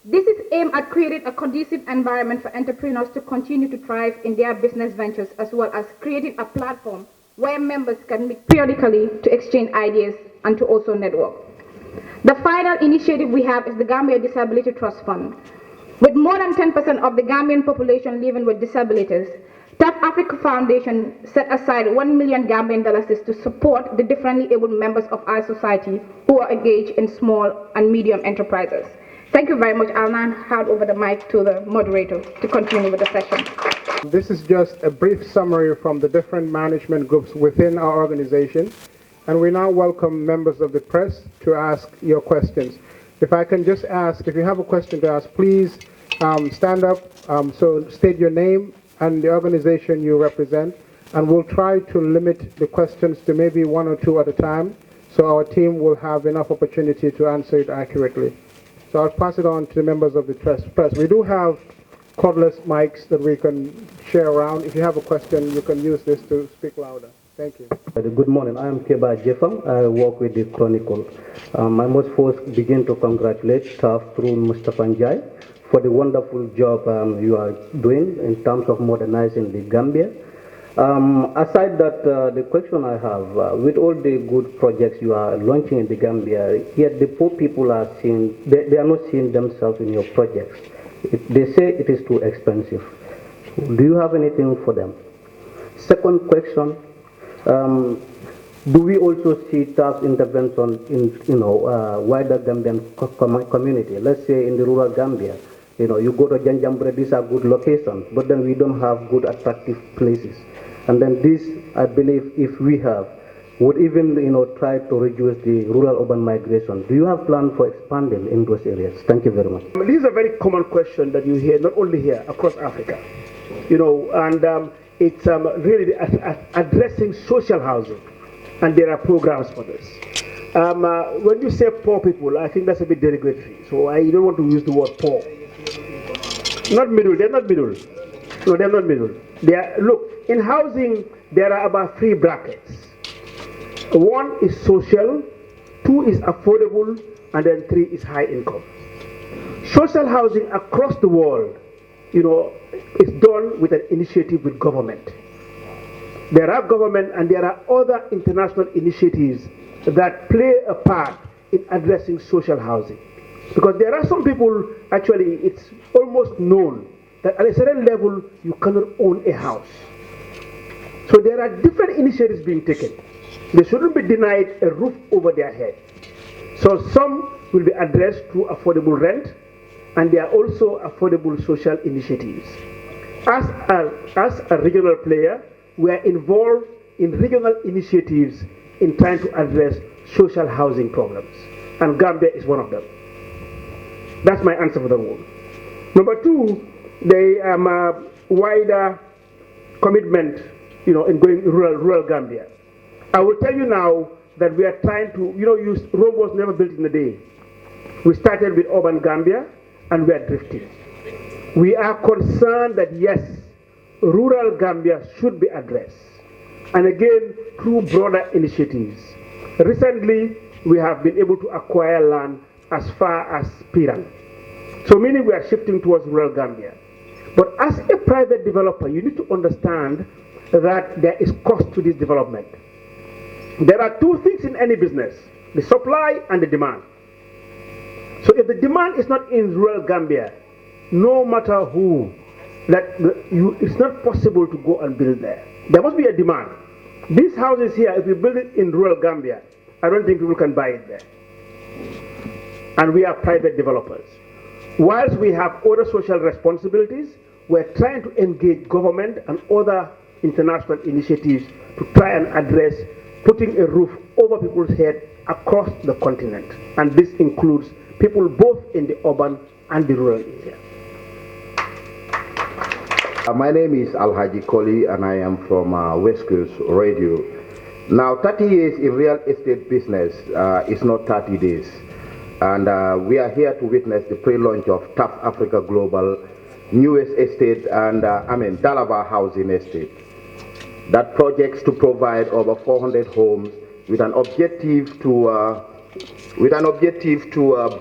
This is aimed at creating a conducive environment for entrepreneurs to continue to thrive in their business ventures, as well as creating a platform where members can meet periodically to exchange ideas and to also network. The final initiative we have is the Gambia Disability Trust Fund. With more than 10% of the Gambian population living with disabilities, Tap Africa Foundation set aside $1 million Gambian dollars to support the differently abled members of our society who are engaged in small and medium enterprises. Thank you very much. I'll now hand over the mic to the moderator to continue with the session. This is just a brief summary from the different management groups within our organization, and we now welcome members of the press to ask your questions. If I can just ask, if you have a question to ask, please stand up, so state your name and the organization you represent, and we'll try to limit the questions to maybe one or two at a time, so our team will have enough opportunity to answer it accurately. So I'll pass it on to the members of the press. We do have cordless mics that we can share around. If you have a question, you can use this to speak louder. Thank you. Good morning. I am Keba Jeffam. I work with the Chronicle. I must first begin to congratulate staff through Mustafa Njai for the wonderful job you are doing in terms of modernizing the Gambia. Aside that, the question I have, with all the good projects you are launching in the Gambia, yet the poor people are seeing, they are not seeing themselves in your projects. They say it is too expensive. Do you have anything for them? Second question, do we also see tax intervention in wider Gambian community? Let's say in the rural Gambia, you go to Janjambure, these are good locations, but then we don't have good attractive places. And then this, I believe, if we have, would even try to reduce the rural-urban migration. Do you have plans for expanding in those areas? Thank you very much. This is a very common question that you hear, not only here, across Africa. And it's really addressing social housing, and there are programs for this. When you say poor people, I think that's a bit derogatory, so I don't want to use the word poor. Not middle, they're not middle. No, they're not middle. Look, in housing, there are about 3 brackets. 1 is social, 2 is affordable, and then 3 is high income. Social housing across the world, is done with an initiative with government. There are government and there are other international initiatives that play a part in addressing social housing. Because there are some people, actually, it's almost known that at a certain level, you cannot own a house. So there are different initiatives being taken. They shouldn't be denied a roof over their head. So some will be addressed through affordable rent, and there are also affordable social initiatives. As a regional player, we are involved in regional initiatives in trying to address social housing problems, and Gambia is one of them. That's my answer for the one. Number 2, the wider commitment, in going rural Gambia. I will tell you now that we are trying to, Rome was never built in a day. We started with urban Gambia, and we are drifting. We are concerned that yes, rural Gambia should be addressed, and again through broader initiatives. Recently, we have been able to acquire land as far as Pirang. So meaning we are shifting towards rural Gambia. But as a private developer, you need to understand that there is cost to this development. There are 2 things in any business, the supply and the demand. So if the demand is not in rural Gambia, no matter who, it's not possible to go and build there. There must be a demand. These houses here, if we build it in rural Gambia, I don't think people can buy it there. And we are private developers. Whilst we have other social responsibilities, we're trying to engage government and other international initiatives to try and address putting a roof over people's head across the continent. And this includes people both in the urban and the rural area. My name is Alhaji Koli and I am from West Coast Radio. Now 30 years in real estate business is not 30 days. And we are here to witness the pre-launch of Tough Africa Global newest estate and Dalaba housing estate. That projects to provide over 400 homes with an objective to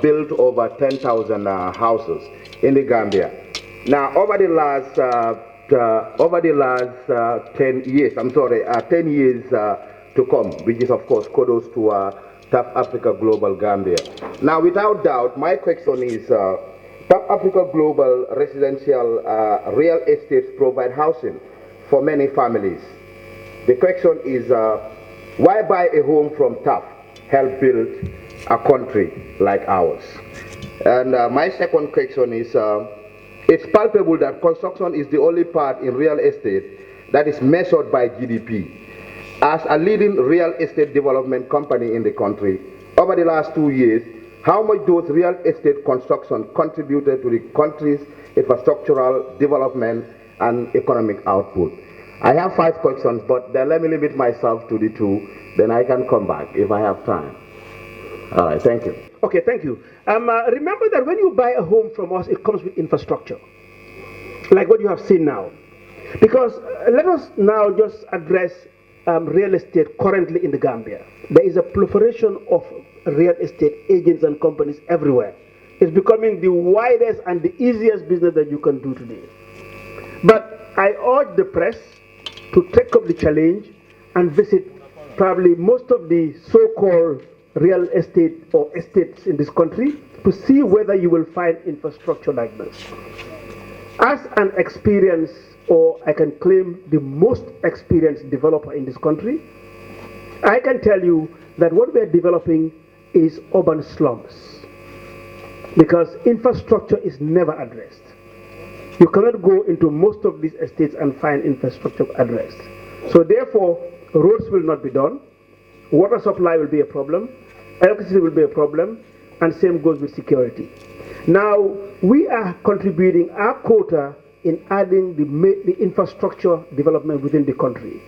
build over 10,000 houses in the Gambia. Now, over the last 10 years to come, which is of course kudos to Tough Africa Global Gambia. Now, without doubt, my question is, Tough Africa Global residential real estates provide housing for many families. The question is, why buy a home from Tough, help build a country like ours? And my second question is, it's palpable that construction is the only part in real estate that is measured by GDP. As a leading real estate development company in the country, over the last 2 years, how much those real estate construction contributed to the country's infrastructural development and economic output? I have 5 questions, but then let me limit myself to the 2, then I can come back if I have time. All right, thank you. Okay, thank you. Remember that when you buy a home from us, it comes with infrastructure, like what you have seen now. Because let us now just address real estate currently in the Gambia. There is a proliferation of real estate agents and companies everywhere. It's becoming the widest and the easiest business that you can do today. But I urge the press to take up the challenge and visit probably most of the so-called real estate or estates in this country to see whether you will find infrastructure like this. As an experienced, or I can claim the most experienced developer in this country, I can tell you that what we are developing is urban slums, because infrastructure is never addressed. You cannot go into most of these estates and find infrastructure addressed. So therefore, roads will not be done, water supply will be a problem, electricity will be a problem, and same goes with security. Now, we are contributing our quota in adding the infrastructure development within the country.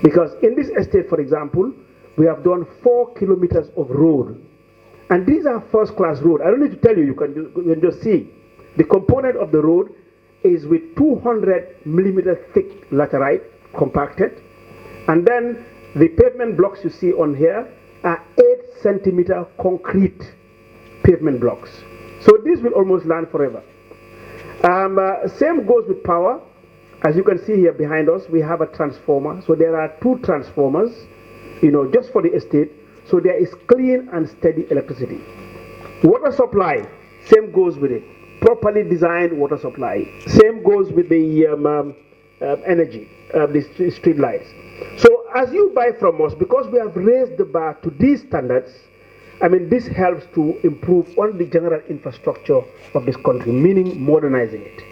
Because in this estate, for example, we have done 4 kilometers of road. And these are first-class road. I don't need to tell you, you can just see. The component of the road is with 200 millimeter thick laterite compacted. And then the pavement blocks you see on here are 8 centimeter concrete pavement blocks. So this will almost last forever. Same goes with power. As you can see here behind us, we have a transformer. So there are 2 transformers, just for the estate. So there is clean and steady electricity. Water supply, same goes with it. Properly designed water supply. Same goes with the energy, the street lights. So as you buy from us, because we have raised the bar to these standards, this helps to improve on the general infrastructure of this country, meaning modernizing it.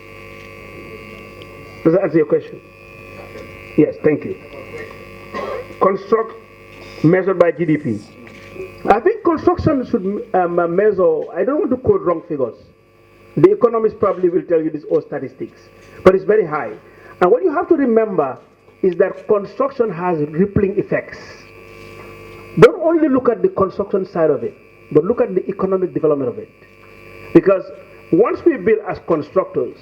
Does that answer your question? Yes, thank you. Construct measured by GDP. I think construction should measure, I don't want to quote wrong figures. The economists probably will tell you this old statistics, but it's very high. And what you have to remember is that construction has rippling effects. Don't only look at the construction side of it, but look at the economic development of it. Because once we build as constructors,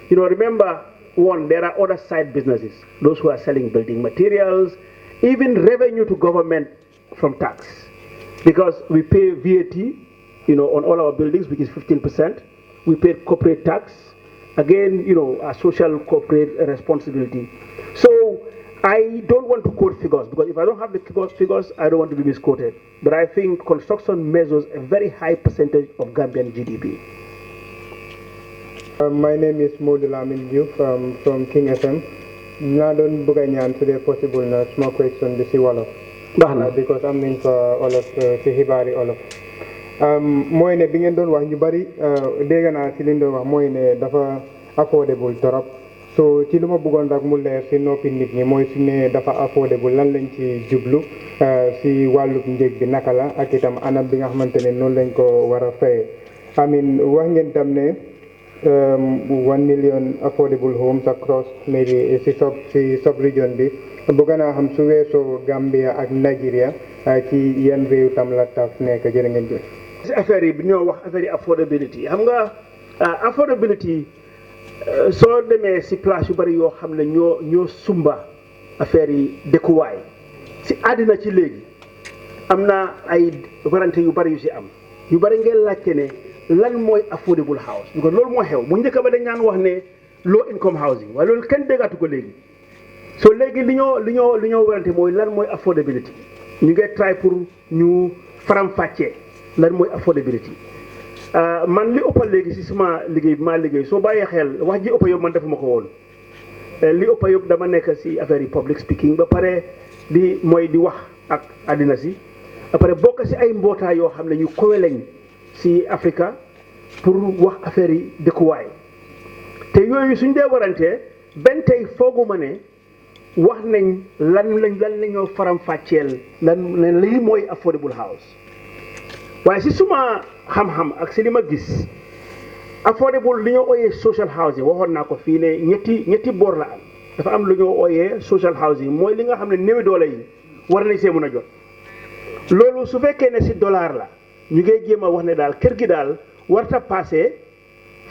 remember, one, there are other side businesses, those who are selling building materials, even revenue to government from tax. Because we pay VAT, on all our buildings, which is 15%. We pay corporate tax, again, a social corporate responsibility. So I don't want to quote figures, because if I don't have the figures, I don't want to be misquoted. But I think construction measures a very high percentage of Gambian GDP. My name is Modou Lamine Diouf from King FM. Naa doon bëgg a ñaan su dee possible na small question bi si wolof. Because am nañ fa olof si xibaari olof. Mooy ne bi ngeen doon wax ñu bari dégg naa si li ñu doon wax mooy ne dafa affordable torop so ci lu ma bëggoon rek mu leer si noppi nit ñi mooy su ne dafa affordable lan lañ ci jublu si wàllub njëg bi naka la ak itam anam bi nga xamante ne noonu lañ ko war a fayee amin wax ngeen tam ne 1 million affordable homes across maybe si sub region bi bëgg naa xam su weesoo Gambia ak Nigeria ci yan réew tam la taf nekk jërë ngeen jëf. si affaire yi bi ñoo wax affaire yi affordability xam nga affordability soo demee si place yu bari yoo xam ne ñoo sumba affaire yi dëkkuwaay si àddina ci léegi am na ay warante yu bari yu si am yu bari ngeen laajte ne lan mooy affordable house parce que loolu moo xew bu njëkk ba dañ naan wax ne low income housing waaye loolu kenn déggatu ko léegi so léegi li ñoo warante mooy lan mooy affordability ñu ngi try pour ñu faram-fàccee lan mooy affordability man li ëppal léegi si suma liggéey bi maa liggéey soo bàyyee xel wax ji ëpp yëpp man defuma ko woon li ëpp yëpp dama nekk si affaire yi public speaking ba pare di wax ak àddina si ba pare bokk si ay mbootaay yoo xam ne ñu kowe lañ si Africa pour wax affaire yi dëkkuwaay te yooyu suñ dee warantee benn tey fooguma ne wax nañ lan la ñoo faram-fàcceel lan lii mooy affordable house waaye si suma xam-xam ak si li ma gis affordable li ñoo ooyee social housing waxoon naa ko fii ne ñetti boor la am dafa am lu ñoo ooyee social housing mooy li nga xam ne néewi doole yi war nañ see mën a jot loolu su fekkee ne si dollar la ñu ngay jéem a wax ne daal kër gi daal warta passé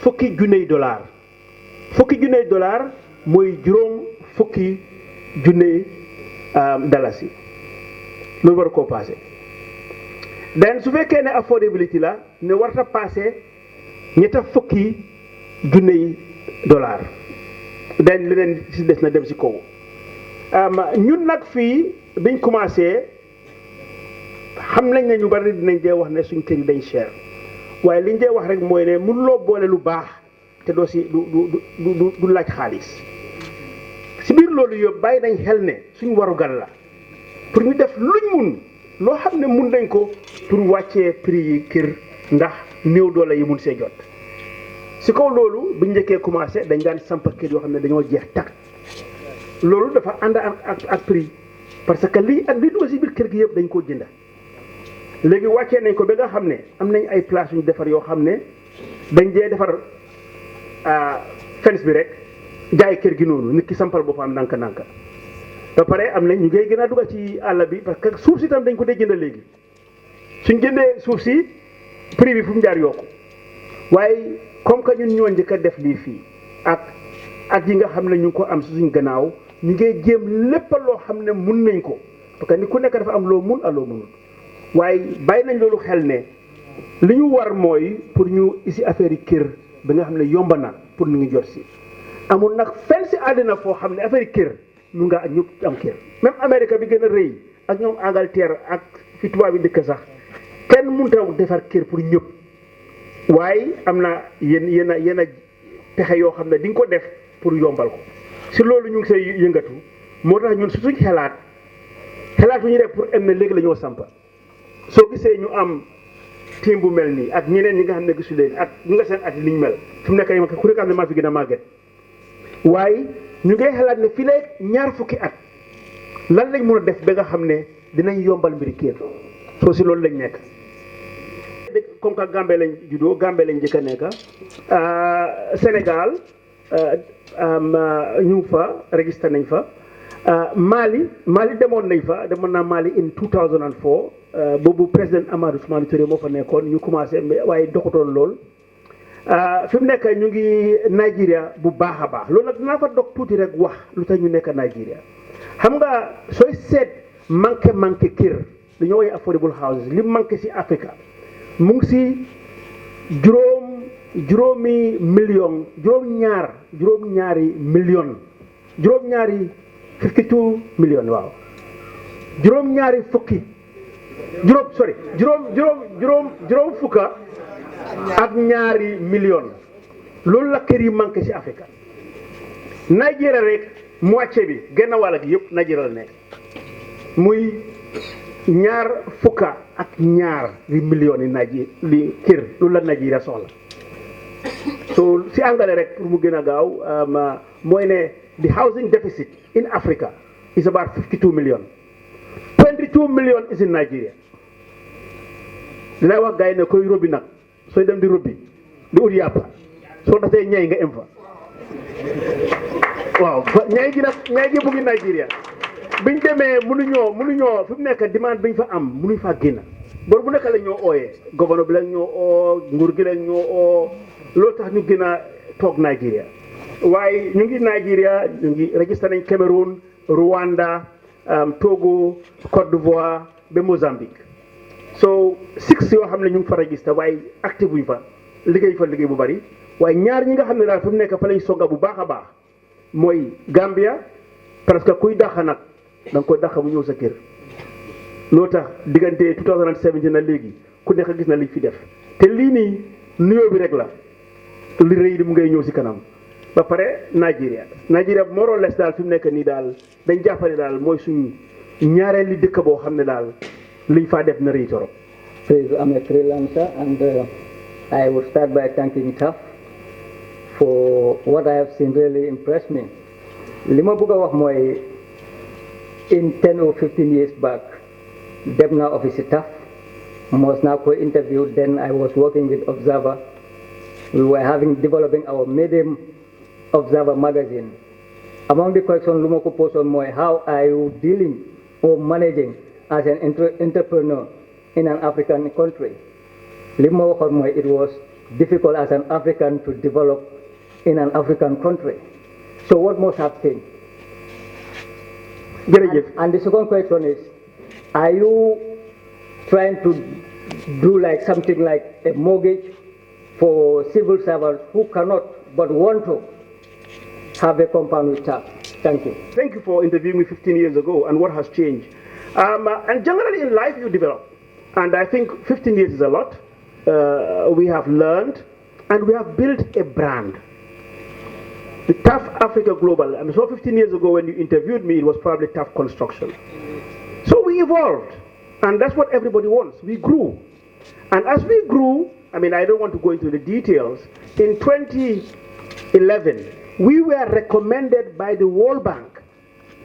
fukki junney dollar mooy juróom fukki junney dalasi loolu war koo passé den su fekkee ne affordability la ne warta passé ñetta fukki junney dollar den leneen si des na dem si kaw ñun nag fii biñ commencé xam nañ ne ñu bari dinañ dee wax ne suñ kër yi dañ cher waaye liñ dee wax rek mooy ne mënuloo boole lu baax te doo si du laaj xaalis si biir loolu yëpp bàyyi nañ xel ne suñ warugal la pour ñu def luñ mun loo xam ne mun nañ ko pour wàccee prix yi kër ndax néew doole yi mun see jot si kaw loolu bu njëkkee commencé dañ daan samp kër yoo xam ne dañoo jeex takk loolu dafa ànd ak prix parce que lii ak lii dugg si biir kër gi yëpp dañ koo jënda léegi wàccee nañ ko ba nga xam ne am nañ ay place yu defar yoo xam ne dañ dee defar fence bi rek jaay kër gi noonu nit ki sampal boppam ndànk-ndànk ba pare am nañ ñu ngay gën a dugg ci àll bi parce que suuf si tam dañ ko dee jënd léegi suñ jëndee suuf si prix bi fu mu jaar yokku waaye comme que ñun ñoo njëkk a def lii fii ak yi nga xam ne ñu ngi ko am suñ gannaaw ñu ngay jéem lépp loo xam ne mun nañ ko parce que ni ku nekk dafa am loo mun ak loo munul waaye bàyyi nañ loolu xel ne li ñu war mooy pour ñu isi affaire yi kër ba nga xam ne yomb na pour ñu ngi jot si amul nag fenn si àddina foo xam ne affaire yi kër mu nga ñëpp am kër même Amérique bi gën a rëy ak ñoom Angleterre ak fi tubaab bi dëkk sax kenn mënut a defar kër pour ñëpp waaye am na yenn pexe yoo xam ne di nga ko def pour yombal ko si loolu ñu ngi say yëngatu moo tax ñun suñ xelaatuñu rek pour am na léegi la ñoo sampa soo gisee ñu am team bu mel nii ak ñeneen ñi nga xam ne gisu leen ak ñi nga seen at liñ mel fi mu nekk nii ku nekk am ne maa fi gën a màgget waaye ñu ngay xalaat ne fii lay ñaar fukki at lan lañ mën a def ba nga xam ne dinañ yombal mbiri kër soo si loolu lañ nekk. comme que Gambie lañ juddoo Gambie lañ njëkk a nekk Sénégal ñu fa registré nañ fa Mali demoon naa Mali in 2004 boobu président Amadou Ousmane Touré moo fa nekkoon ñu commencé mais waaye doxatoon lool fi mu nekk ñu ngi Nigeria bu baax a baax loolu nag dinaa fa dog tuuti rek wax lu tax ñu nekk Nigeria xam nga sooy seet manqué kër li ñoo woowee affordable houses li manqué si Afrique mu ngi si juróomi million juróom-ñaari million 52 million waaw juróom fukka ak ñaari million loolu la kër yi manqué si Afrique Nigeria rek moitié bi genn wàll gi yëpp Nigeria la nekk muy ñaar fukka ak ñaar li million yi li kër loolu la Nigeria soxla si angale rek pour mu gën a gaaw mooy ne the housing deficit in Africa is about 52 million. 22 million is in Nigeria. Dinaa wax gars yi ne koy robbi nag sooy dem di robbi di ut yàppa soo dafee ñay nga em fa waaw ñay gi mu ngi Nigeria biñ demee mënuñoo fi mu nekk demande biñ fa am mënuñ faa génn bor bu nekk la ñoo ooyee gouverneur bi la ñoo oo nguur gi la ñoo oo loolu tax ñu gën a toog Nigeria waaye ñu ngi Nigeria ñu ngi registré nañ Cameroun Rwanda Togo Côte d'Ivoire ba Mozambique so 6 yoo xam ne ñu ngi fa registré waaye active wuñ fa liggéey bu bari waaye ñaar ñi nga xam ne daal fi mu nekk fa lañ songa bu baax a baax mooy Gambia parce que kuy dàq nag da nga koy dàq bu ñëw sa kër loo tax diggante 2017 na léegi ku nekk gis na liñ fi def te lii nii nuyoo bi rek la li rëy di mu ngay ñëw si kanam ba pare Nigeria more or less daal fi mu nekk nii daal dañ jàppale daal mooy suñu ñaareeli dëkk boo xam ne daal liñ faa def na rëy torop. I'm a freelancer and I would start by thanking TAF for what I have seen really impressed me. Li ma bëgg a wax mooy in 10 or 15 years back dem naa office TAF mos naa ko interview. Then I was working with Observer. We were developing our medium Observer magazine. Among the questions lu ma ko posoon mooy how are you dealing or managing as an entrepreneur in an African country. Li ma waxoon mooy it was difficult as an African to develop in an African country. So what must have changed? And the second question is, are you trying to do like something like a mortgage for civil servants who cannot but want to have a compound with TAF? Thank you. Thank you for interviewing me 15 years ago and what has changed. And generally in life you develop. And I think 15 years is a lot. We have learned and we have built a brand. The TAF Africa Global, I mean, so 15 years ago when you interviewed me, it was probably TAF Construction. So we evolved, and that's what everybody wants. We grew. And as we grew, I mean, I don't want to go into the details, in 2011, we were recommended by the World Bank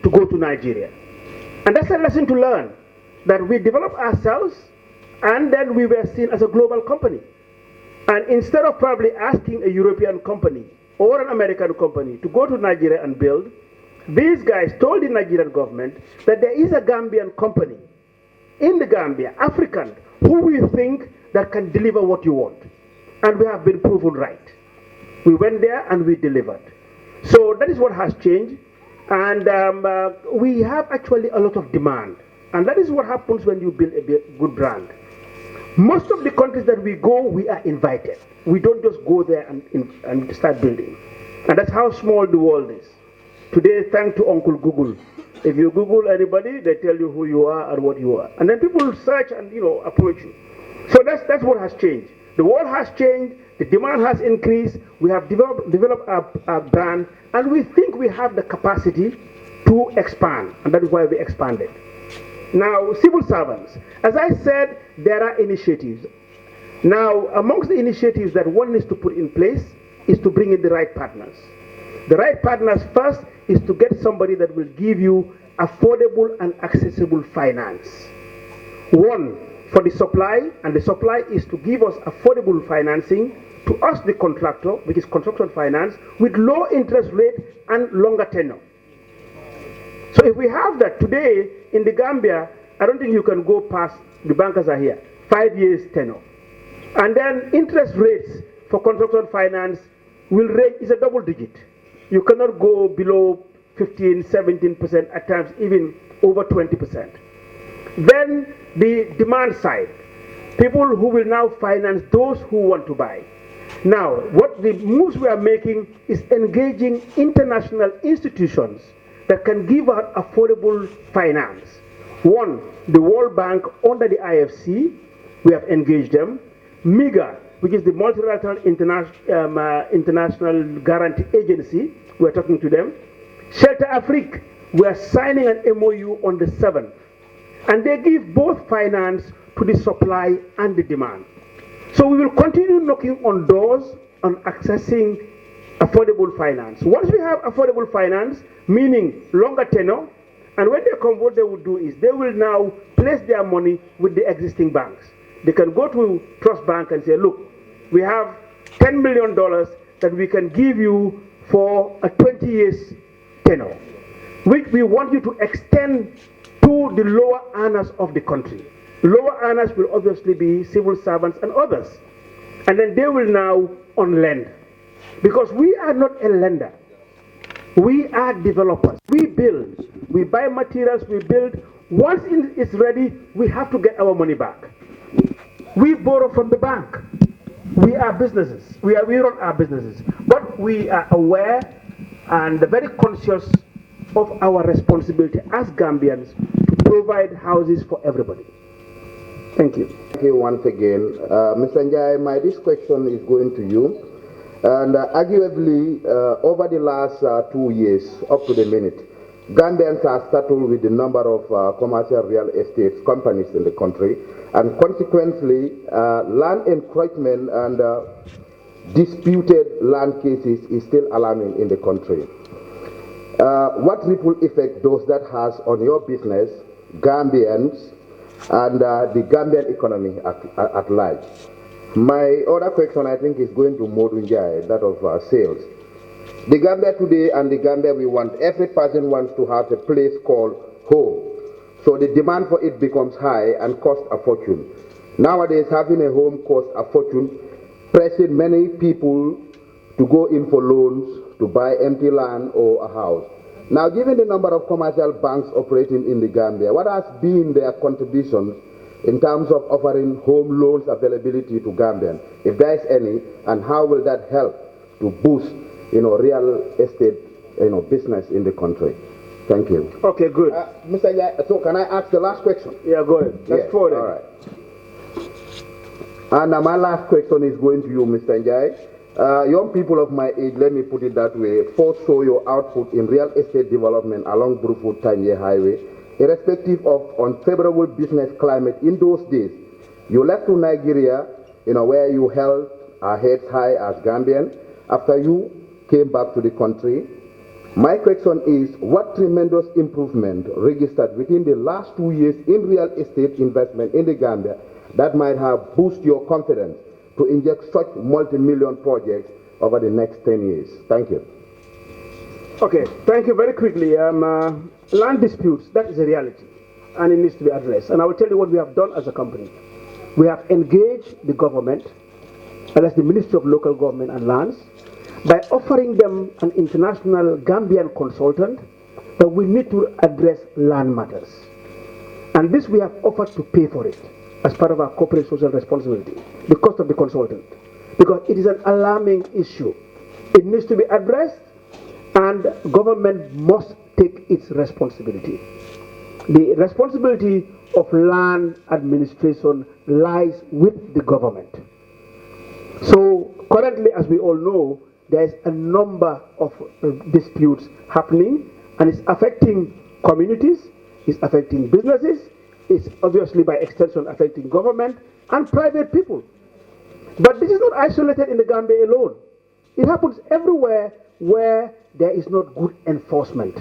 to go to Nigeria. And that's a lesson to learn, that we developed ourselves, and then we were seen as a global company. And instead of probably asking a European company or an American company to go to Nigeria and build, these guys told the Nigerian government that there is a Gambian company in the Gambia, African, who we think that can deliver what you want. And we have been proven right. We went there and we delivered. So that is what has changed. And we have actually a lot of demand. And that is what happens when you build a good brand. Most of the countries that we go, we are invited. We don't just go there and start building. And that's how small the world is. Today, thanks to Uncle Google. If you Google anybody, they tell you who you are and what you are. And then people search and, approach you. So that's what has changed. The world has changed. The demand has increased. We have developed our brand. And we think we have the capacity to expand. And that is why we expanded. Now, civil servants. As I said, there are initiatives. Now, amongst the initiatives that one needs to put in place is to bring in the right partners. The right partners first is to get somebody that will give you affordable and accessible finance. One, for the supply, and the supply is to give us affordable financing to us, the contractor, which is construction finance, with low interest rate and longer tenure. So if we have that today in the Gambia, I don't think you can go past, the bankers are here, 5 years tenure. And then interest rates for construction finance will range, is a double digit. You cannot go below 15, 17%, at times even over 20%. Then the demand side, people who will now finance those who want to buy. Now, what the moves we are making is engaging international institutions that can give out affordable finance. One, the World Bank under the IFC, we have engaged them. MIGA, which is the Multilateral International Guarantee Agency, we are talking to them. Shelter Afrique, we are signing an MOU on the 7th. And they give both finance to the supply and the demand. So we will continue knocking on doors on accessing affordable finance. Once we have affordable finance, meaning longer tenure, and when they come, what they will do is they will now place their money with the existing banks. They can go to Trust Bank and say, look, we have $10 million that we can give you for a 20 years tenure, which we want you to extend to the lower earners of the country. Lower earners will obviously be civil servants and others. And then they will now on-lend. Because we are not a lender. We are developers. We build. We buy materials, we build. Once it's ready, we have to get our money back. We borrow from the bank. We are businesses. We run our businesses. But we are aware and very conscious of our responsibility as Gambians to provide houses for everybody. Thank you. Thank you once again. Mr. Njai, this question is going to you. And arguably, over the last 2 years, up to the minute, Gambians are settled with the number of commercial real estate companies in the country, and consequently, land encroachment and disputed land cases is still alarming in the country. What ripple effect does that has on your business, Gambians, and the Gambian economy at large? My other question, I think, is going to Modunjai, that of sales. The Gambia today and the Gambia we want, every person wants to have a place called home. So the demand for it becomes high and costs a fortune. Nowadays, having a home costs a fortune, pressing many people to go in for loans to buy empty land or a house. Now, given the number of commercial banks operating in the Gambia, what has been their contributions in terms of offering home loans availability to Gambians, if there is any, and how will that help to boost, real estate, business in the country? Thank you. Okay, good. Mr. Njai, so can I ask the last question? Yeah, go ahead. Let's forward it. All right. And my last question is going to you, Mr. Njai. Young people of my age, let me put it that way, foresaw your output in real estate development along Brufut-Tanye Highway, irrespective of unfavorable business climate in those days. You left to Nigeria, where you held our heads high as Gambian. After you came back to the country, my question is, what tremendous improvement registered within the last 2 years in real estate investment in the Gambia that might have boosted your confidence to inject such multi-million projects over the next 10 years? Thank you. Okay, thank you. Very quickly, land disputes, that is a reality, and it needs to be addressed. And I will tell you what we have done as a company. We have engaged the government, and that's the Ministry of Local Government and Lands, by offering them an international Gambian consultant that we need to address land matters. And this we have offered to pay for it as part of our corporate social responsibility, the cost of the consultant, because it is an alarming issue. It needs to be addressed, and government must take its responsibility. The responsibility of land administration lies with the government. So currently, as we all know, there is a number of disputes happening, and it's affecting communities, it's affecting businesses, it's obviously by extension affecting government and private people. But this is not isolated in the Gambia alone. It happens everywhere where there is not good enforcement.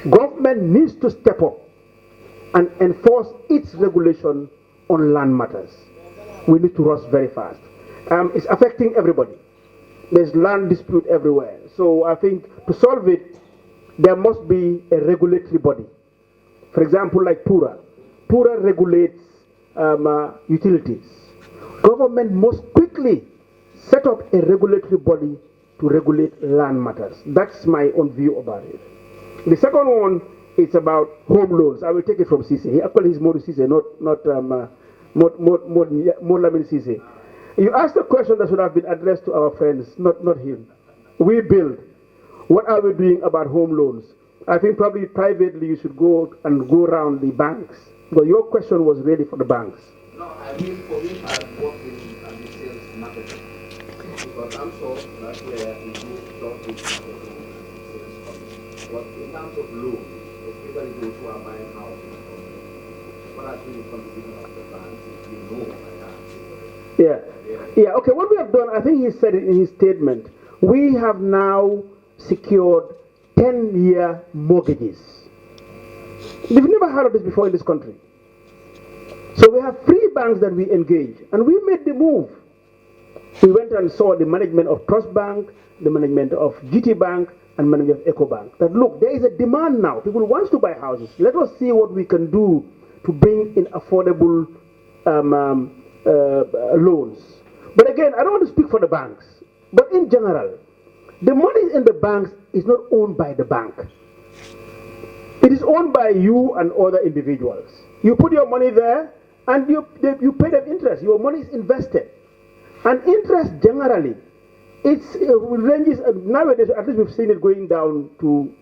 Government needs to step up and enforce its regulation on land matters. We need to rush very fast. It's affecting everybody. There's land dispute everywhere. So I think to solve it, there must be a regulatory body. For example, like PURA. PURA regulates utilities. Government must quickly set up a regulatory body to regulate land matters. That's my own view about it. The second one is about home loans. I will take it from Cisse. Actually, he's Modu Cisse, not Lamin Cisse. You asked a question that should have been addressed to our friends, not him. We build. What are we doing about home loans? I think probably privately you should go around the banks. But your question was really for the banks. No, I mean for me, I'm working in the sales marketing. Because I'm sure that's where we do talk with sales companies. But in terms of loans, especially those who are buying houses, what has been the contribution of the banks if you know like that? Yeah, okay, what we have done, I think he said it in his statement, we have now secured 10-year mortgages. We've never heard of this before in this country. So we have 3 banks that we engage, and we made the move. We went and saw the management of Trust Bank, the management of GT Bank, and management of EcoBank. That look, there is a demand now. People want to buy houses. Let us see what we can do to bring in affordable loans. But again, I don't want to speak for the banks, but in general, the money in the banks is not owned by the bank. It is owned by you and other individuals. You put your money there, and you pay them interest. Your money is invested. And interest generally, it ranges, nowadays at least we've seen it going down to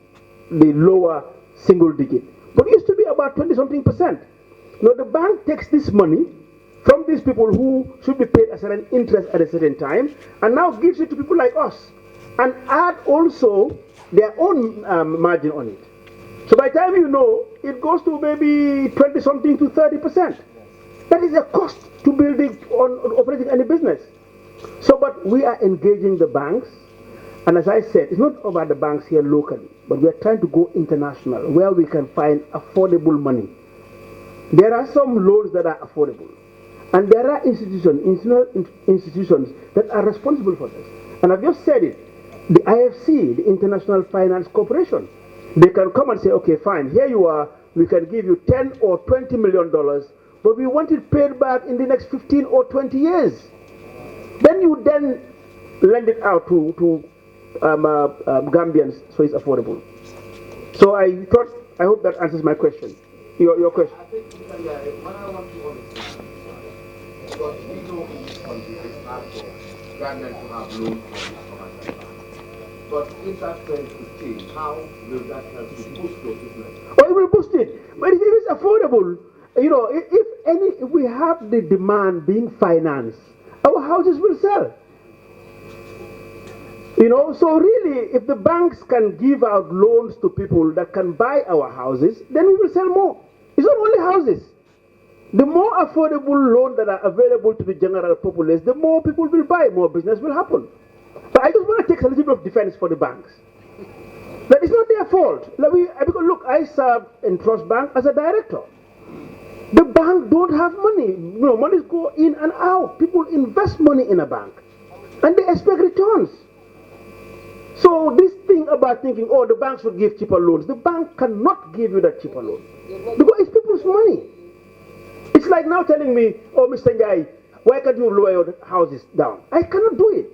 the lower single digit. But it used to be about 20-something%. Now the bank takes this money from these people who should be paid a certain interest at a certain time, and now gives it to people like us, and add also their own margin on it. So by the time you know, it goes to maybe 20-something to 30%. That is a cost to building on operating any business. So, but we are engaging the banks, and as I said, it's not about the banks here locally, but we are trying to go international, where we can find affordable money. There are some loans that are affordable, and there are institutions that are responsible for this. And I've just said it, the IFC, the International Finance Corporation, they can come and say, okay, fine, here you are, we can give you $10 or $20 million, but we want it paid back in the next 15 or 20 years. Then you then lend it out to Gambians, so it's affordable. So I hope that answers my question. Your question. I think what I want to understand, because we know in this country it's hard for Gambians to have loans from commercial banks. But if that trend is changed, how will that help to boost your business? Oh, it will boost it. But if it's affordable, you know, if we have the demand being financed, our houses will sell. You know, so really, if the banks can give out loans to people that can buy our houses, then we will sell more. It's not only houses. The more affordable loans that are available to the general populace, the more people will buy, more business will happen. But I just want to take a little bit of defense for the banks. That is not their fault. Because look, I served in Trust Bank as a director. The bank don't have money. You know, money go in and out. People invest money in a bank, and they expect returns. So this thing about thinking, oh, the banks will give cheaper loans, the bank cannot give you that cheaper loan because it's people's money. It's like now telling me, oh, Mr. Njai, why can't you lower your houses down? I cannot do it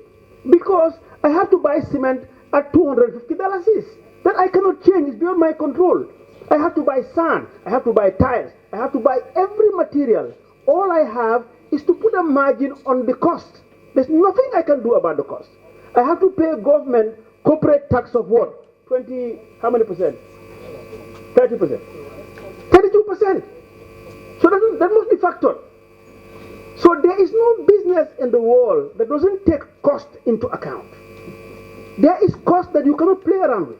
because I have to buy cement at $250. That I cannot change. It's beyond my control. I have to buy sand. I have to buy tiles. I have to buy every material. All I have is to put a margin on the cost. There's nothing I can do about the cost. I have to pay government corporate tax of what? 20, how many percent? 30%. 32%. So that must be factored. So there is no business in the world that doesn't take cost into account. There is cost that you cannot play around with.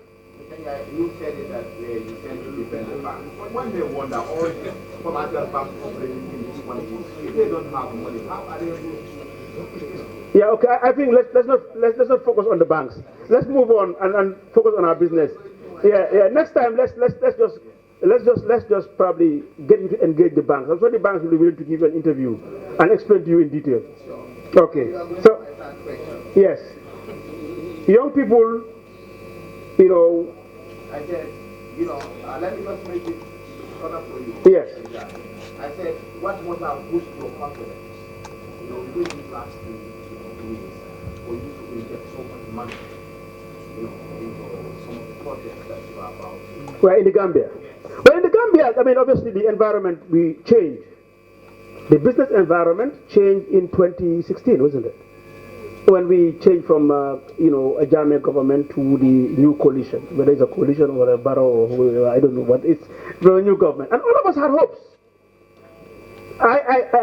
You said it that you send to dependent banks. But when they wonder, all the commercial banks operating in this country, if they don't have money, how are they able to? Yeah, okay. I think let's not focus on the banks. Let's move on and focus on our business. Yeah. Next time, let's just probably get into engage the banks. I'm sure the banks will be willing to give you an interview and explain to you in detail. Okay. So yes, young people, you know. I said, you know, let me just make it shorter for you. Yes. I said, what must have boost your confidence? You know, within these last 2 years, for you to inject so much money, you know, into some of the projects that you are about. Well, in the Gambia. Well, in the Gambia, I mean, obviously the environment we changed. The business environment changed in 2016, wasn't it? When we changed from, you know, a Jamaican government to the new coalition, whether it's a coalition or a borough or whoever, I don't know what it's, the new government. And all of us had hopes.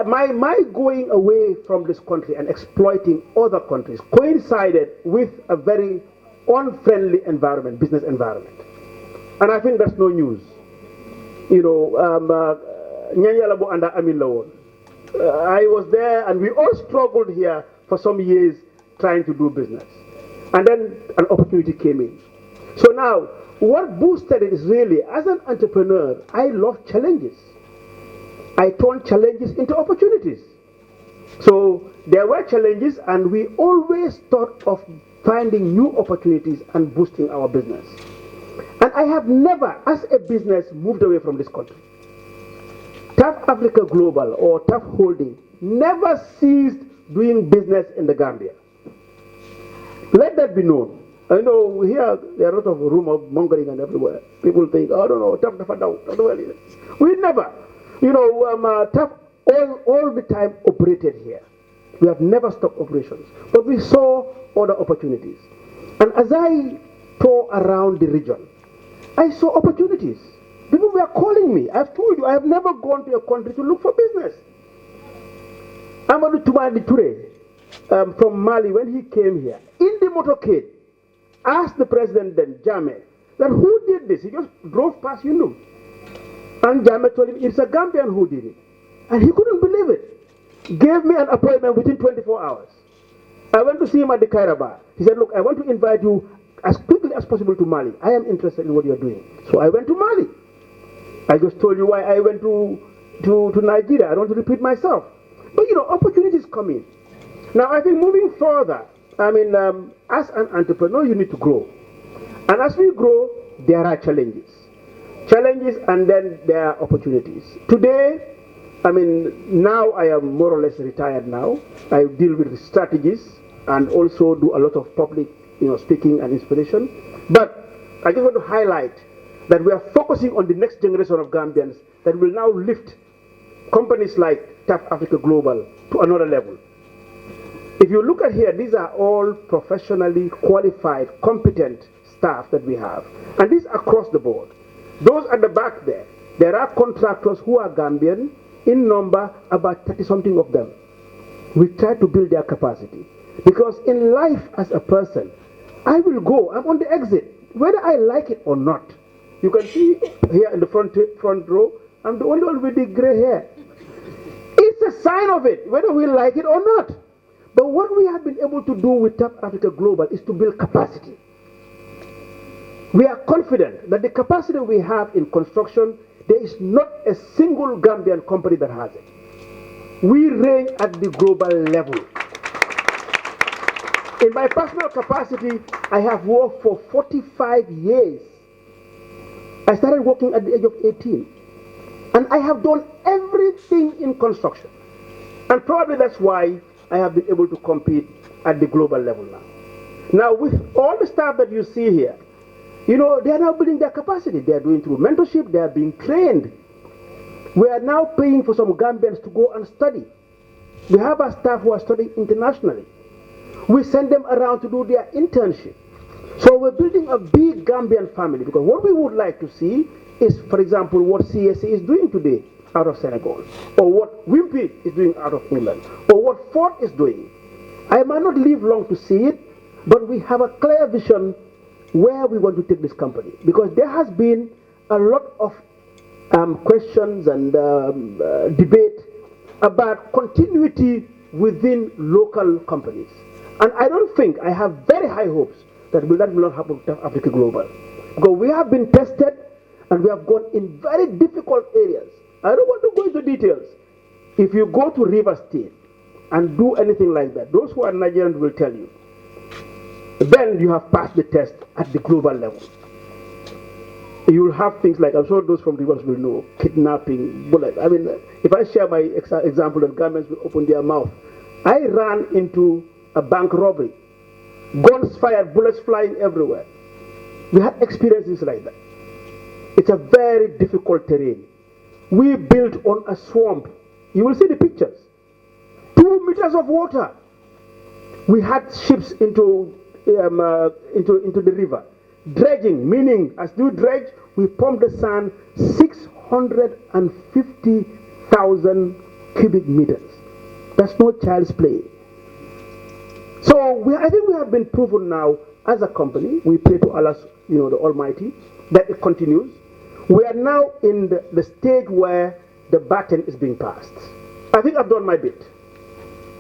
My going away from this country and exploiting other countries coincided with a very unfriendly environment, business environment. And I think that's no news. You know, Nyanyalabu under Amin Lawon. I was there and we all struggled here for some years trying to do business. And then an opportunity came in. So now, what boosted it is really, as an entrepreneur, I love challenges. I turn challenges into opportunities. So there were challenges, and we always thought of finding new opportunities and boosting our business. And I have never, as a business, moved away from this country. TAF Africa Global, or TAF Holding, never ceased doing business in the Gambia. Let that be known. I know here there are a lot of rumor mongering and everywhere. People think, oh, no, TAF Fatou. We never. TAF all the time operated here. We have never stopped operations. But we saw other opportunities. And as I tour around the region, I saw opportunities. People were calling me. I've told you, I have never gone to a country to look for business. Amadou Toumani Touré from Mali, when he came here, in the motorcade, asked the president then, Jammeh, that who did this? He just drove past Yundum. And Jammeh told him, it's a Gambian who did it. And he couldn't believe it. Gave me an appointment within 24 hours. I went to see him at the Kairaba. He said, look, I want to invite you as quickly as possible to Mali. I am interested in what you're doing. So I went to Mali. I just told you why I went to Nigeria. I don't want to repeat myself. But opportunities come in. Now I think moving further, as an entrepreneur, you need to grow. And as we grow, there are challenges. Challenges, and then there are opportunities. Today, now I am more or less retired now. I deal with strategies and also do a lot of public, speaking and inspiration. But I just want to highlight that we are focusing on the next generation of Gambians that will now lift companies like TAF Africa Global to another level. If you look at here, these are all professionally qualified, competent staff that we have. And these across the board. Those at the back there are contractors who are Gambian, in number about 30-something of them. We try to build their capacity. Because in life as a person, I will go, I'm on the exit, whether I like it or not. You can see here in the front row, I'm the only one with the gray hair. It's a sign of it, whether we like it or not. But what we have been able to do with TAF Africa Global is to build capacity. We are confident that the capacity we have in construction, there is not a single Gambian company that has it. We reign at the global level. In my personal capacity, I have worked for 45 years. I started working at the age of 18. And I have done everything in construction. And probably that's why I have been able to compete at the global level now. Now, with all the staff that you see here, they are now building their capacity. They are doing through mentorship. They are being trained. We are now paying for some Gambians to go and study. We have our staff who are studying internationally. We send them around to do their internship. So we're building a big Gambian family, because what we would like to see is, for example, what CSA is doing today out of Senegal, or what Wimpy is doing out of England, or what Ford is doing. I might not live long to see it, but we have a clear vision where we want to take this company, because there has been a lot of questions and debate about continuity within local companies. And I don't think, I have very high hopes that will not happen to Africa Global. Because we have been tested and we have gone in very difficult areas. I don't want to go into details. If you go to River State and do anything like that, those who are Nigerians will tell you, then you have passed the test at the global level. You will have things like, I'm sure those from Rivers will know, kidnapping, bullets. If I share my example, that governments will open their mouth. I ran into a bank robbery, guns fired, bullets flying everywhere. We had experiences like that. It's a very difficult terrain. We built on a swamp. You will see the pictures. 2 meters of water. We had ships into the river. Dredging, meaning as you dredge, we pump the sand 650,000 cubic meters. That's no child's play. So I think we have been proven now as a company. We pray to Allah, the Almighty, that it continues. We are now in the stage where the baton is being passed. I think I've done my bit.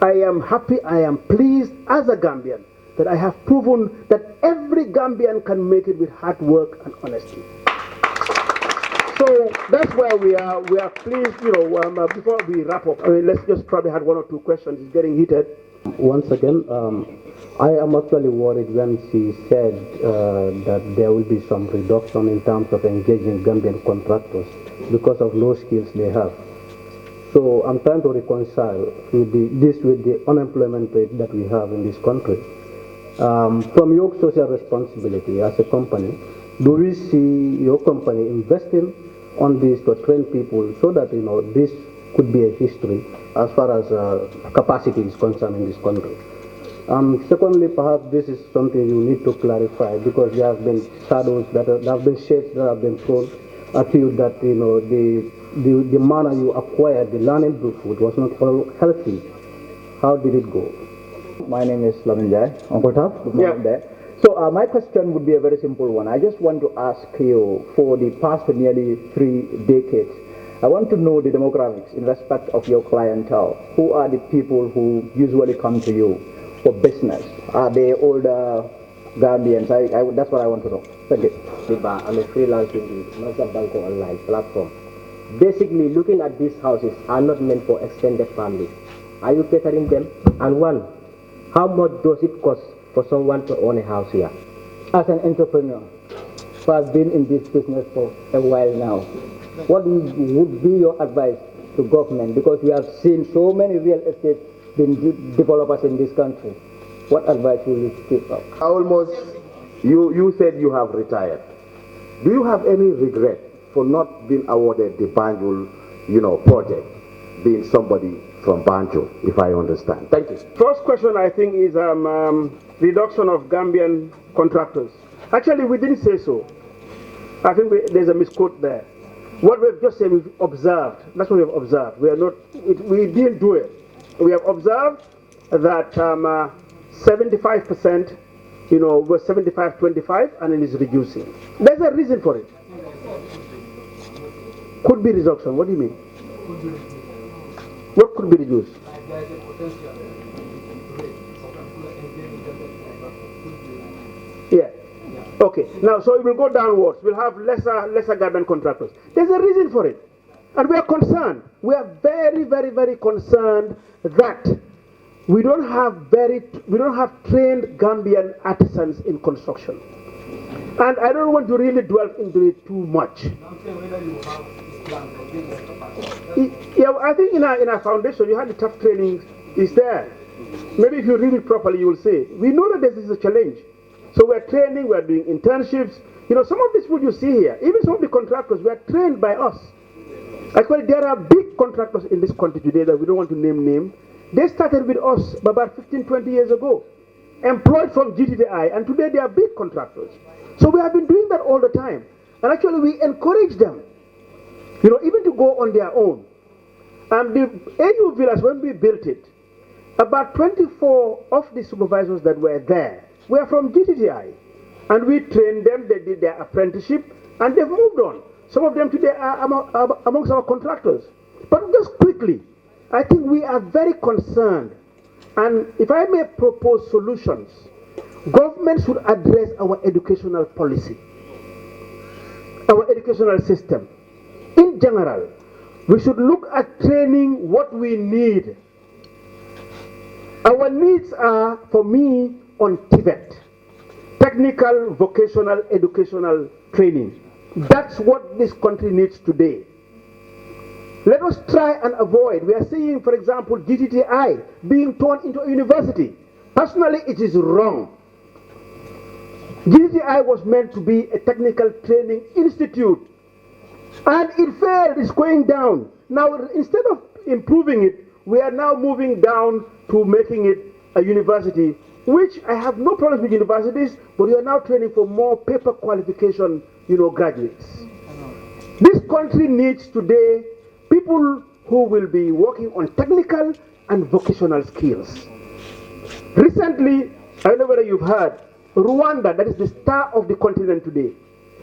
I am happy, I am pleased as a Gambian that I have proven that every Gambian can make it with hard work and honesty. So that's where we are. We are pleased, before we wrap up, let's just probably have one or two questions. It's getting heated. Once again, I am actually worried when she said that there will be some reduction in terms of engaging Gambian contractors because of low skills they have. So I'm trying to reconcile this with the unemployment rate that we have in this country. From your social responsibility as a company, do we see your company investing on this to train people so that this could be a history as far as capacity is concerned in this country? Secondly, perhaps this is something you need to clarify because there have been shadows there have been shades that have been thrown at you that the manner you acquired the learning blue food was not all healthy. How did it go? My name is Lamin Jai, Uncle Top. Good morning there. So my question would be a very simple one. I just want to ask you, for the past nearly 3 decades, I want to know the demographics in respect of your clientele. Who are the people who usually come to you for business? Are they older Gambians? That's what I want to know. Thank you. I'm a freelance in the Master Banco online platform. Basically, looking at these houses are not meant for extended families. Are you catering them? And one, how much does it cost for someone to own a house here? As an entrepreneur who has been in this business for a while now, what would be your advice to government? Because we have seen so many real estate developers in this country. What advice will you give up? You said you have retired. Do you have any regret for not being awarded the Banjul, project, being somebody from Banjul, if I understand? Thank you. First question, I think, is reduction of Gambian contractors. Actually, we didn't say so. I think there's a misquote there. What we've just said, we've observed. That's what we've observed. We didn't do it. We have observed that 75%, was 75-25, and it is reducing. There's a reason for it. Could be reduction. What do you mean? What could be reduced? Yeah. Okay. Now, so it will go downwards. We'll have lesser government contractors. There's a reason for it, and we are concerned. We are very, very, very concerned that we don't have trained Gambian artisans in construction. And I don't want to really dwell into it too much. Yeah, I think in our foundation, you had the tough training is there. Maybe if you read it properly, you will see. We know that this is a challenge. So we're training, we're doing internships. Some of these people you see here, even some of the contractors, were trained by us. Actually, there are big contractors in this country today that we don't want to name. They started with us about 15, 20 years ago, employed from GTTI, and today they are big contractors. So we have been doing that all the time. And actually, we encourage them, even to go on their own. And the AU Villas, when we built it, about 24 of the supervisors that were there were from GTTI. And we trained them, they did their apprenticeship, and they've moved on. Some of them today are amongst our contractors. But just quickly, I think we are very concerned. And if I may propose solutions, government should address our educational policy, our educational system. In general, we should look at training what we need. Our needs are, for me, on TVET, technical, vocational, educational training. That's what this country needs today. Let us try and avoid. We are seeing, for example, GTTI being turned into a university. Personally, it is wrong. GTTI was meant to be a technical training institute, and it failed. It's going down. Now, instead of improving it, we are now moving down to making it a university, which I have no problems with universities, but we are now training for more paper qualification, graduates. This country needs today people who will be working on technical and vocational skills. Recently, I don't know whether you've heard, Rwanda, that is the star of the continent today,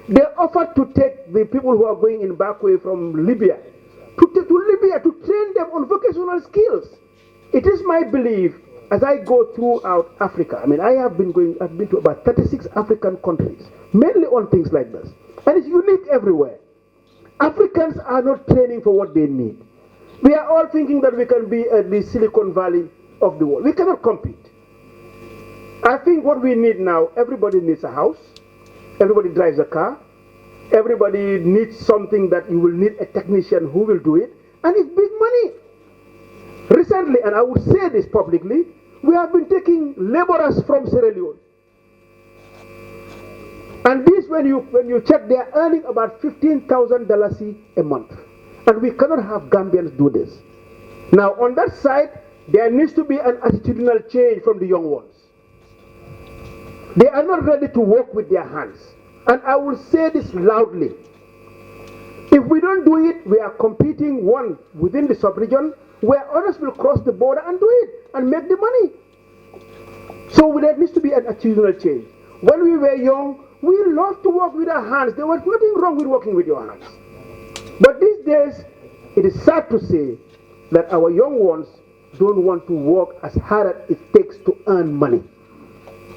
they offered to take the people who are going in back way from Libya, to Libya to train them on vocational skills. It is my belief, as I go throughout Africa, I mean, I've been to about 36 African countries, mainly on things like this. And it's unique everywhere. Africans are not training for what they need. We are all thinking that we can be at the Silicon Valley of the world. We cannot compete. I think what we need now, everybody needs a house, everybody drives a car, everybody needs something that you will need a technician who will do it, and it's big money. Recently, and I would say this publicly, we have been taking laborers from Sierra Leone. And this, when you check, they are earning about $15,000 a month. And we cannot have Gambians do this. Now, on that side, there needs to be an attitudinal change from the young ones. They are not ready to work with their hands. And I will say this loudly. If we don't do it, we are competing, one, within the sub-region, where others will cross the border and do it and make the money. So there needs to be an attitudinal change. When we were young, we loved to work with our hands. There was nothing wrong with working with your hands. But these days, it is sad to say that our young ones don't want to work as hard as it takes to earn money.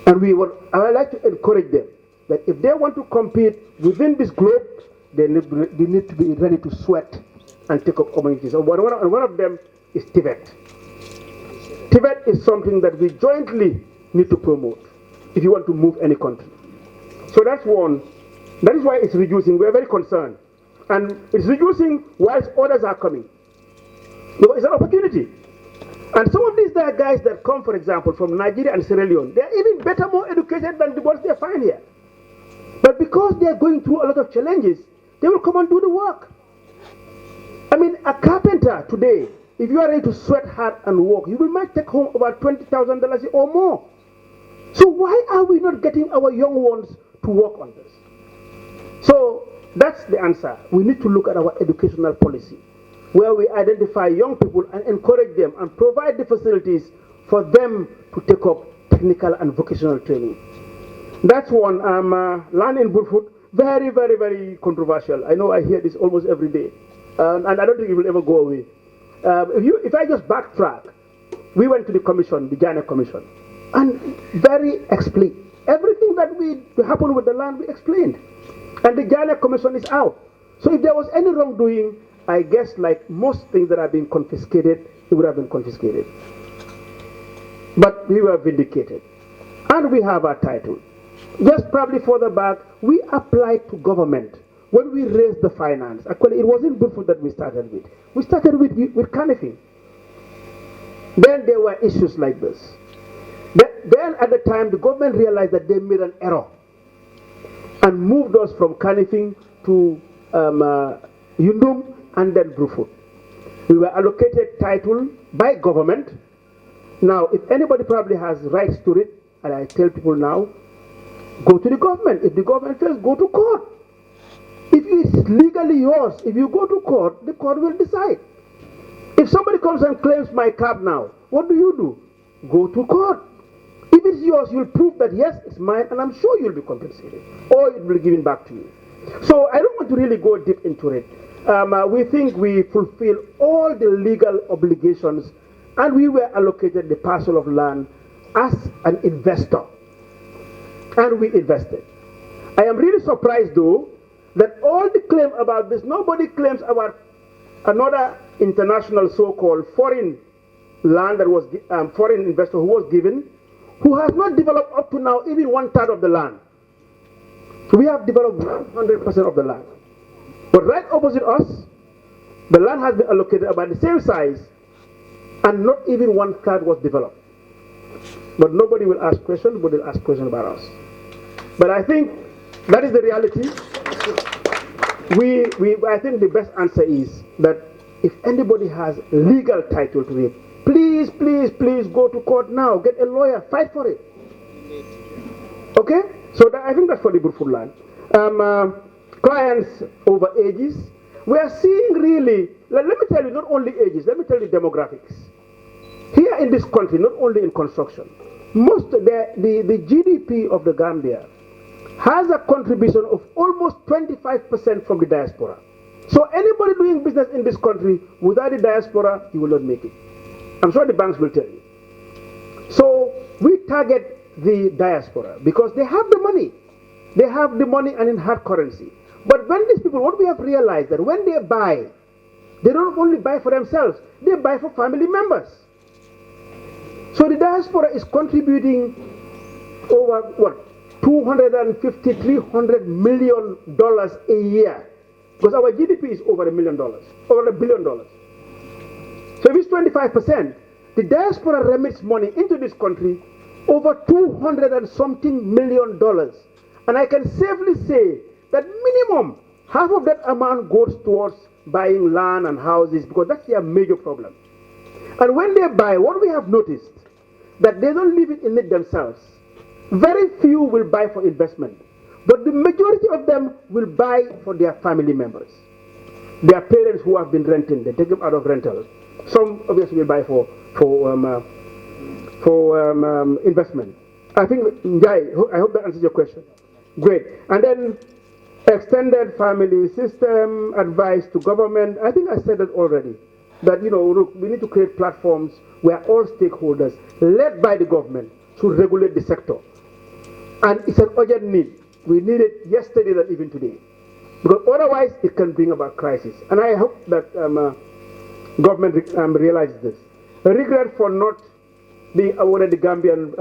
And I would like to encourage them that if they want to compete within this globe, they need to be ready to sweat and take up communities. And one of them is Tibet. Tibet is something that we jointly need to promote if you want to move any country. So that's one. That is why it's reducing. We're very concerned. And it's reducing whilst others are coming. Because it's an opportunity. And some of these guys that come, for example, from Nigeria and Sierra Leone, they're even better, more educated than the ones they find here. But because they're going through a lot of challenges, they will come and do the work. I mean, a carpenter today, if you are ready to sweat hard and work, you might take home about $20,000 or more. So why are we not getting our young ones to work on this? So that's the answer. We need to look at our educational policy, where we identify young people and encourage them and provide the facilities for them to take up technical and vocational training. That's one. Land in Burfoot, very, very, very controversial. I know I hear this almost every day. And I don't think it will ever go away. If I just backtrack, we went to the commission, the Jana Commission, and very explicit. Everything that happened with the land, we explained. And the Jana Commission is out. So if there was any wrongdoing, I guess like most things that have been confiscated, it would have been confiscated. But we were vindicated. And we have our title. Just probably further back, we applied to government when we raised the finance. Actually, it wasn't Burfoot that we started with. We started with Canifing. Then there were issues like this. Then at the time, the government realized that they made an error and moved us from Canifing to Yundum and then Burfoot. We were allocated title by government. Now, if anybody probably has rights to it, and I tell people now, go to the government. If the government fails, go to court. If it's legally yours, if you go to court, the court will decide. If somebody comes and claims my cab now, what do? Go to court. If it's yours, you'll prove that yes, it's mine, and I'm sure you'll be compensated, or it will be given back to you. So I don't want to really go deep into it. We think we fulfill all the legal obligations, and we were allocated the parcel of land as an investor, and we invested. I am really surprised, though, that all the claim about this, nobody claims about another international so-called foreign land that was foreign investor who was given, who has not developed up to now even 1/3 of the land. So we have developed 100% of the land. But right opposite us, the land has been allocated about the same size, and not even 1/3 was developed. But nobody will ask questions, but they'll ask questions about us. But I think that is the reality. I think the best answer is that if anybody has legal title to it, please, please, please go to court now. Get a lawyer, fight for it. Okay? So I think that's for the Burfoot land. Clients over ages. We are seeing really, let me tell you, not only ages, let me tell you demographics. Here in this country, not only in construction, the GDP of the Gambia has a contribution of almost 25% from the diaspora. So anybody doing business in this country without the diaspora, you will not make it. I'm sure the banks will tell you. So we target the diaspora because they have the money. They have the money and in hard currency. But when these people, what we have realized that when they buy, they don't only buy for themselves, they buy for family members. So the diaspora is contributing over, what, $250, $300 million a year. Because our GDP is over $1 million, over $1 billion. So if it's 25%, the diaspora remits money into this country over 200 and something million dollars. And I can safely say that minimum half of that amount goes towards buying land and houses because that's their major problem. And when they buy, what we have noticed, that they don't live in it themselves. Very few will buy for investment, but the majority of them will buy for their family members. Their parents who have been renting, they take them out of rental. Some obviously will buy for investment. I think, Njai, I hope that answers your question. Great. And then extended family system, advice to government. I think I said it already. That, look, we need to create platforms where all stakeholders, led by the government, should regulate the sector. And it's an urgent need. We need it yesterday than even today. Because otherwise, it can bring about crisis. And I hope that government realizes this. A regret for not being awarded the Gambian,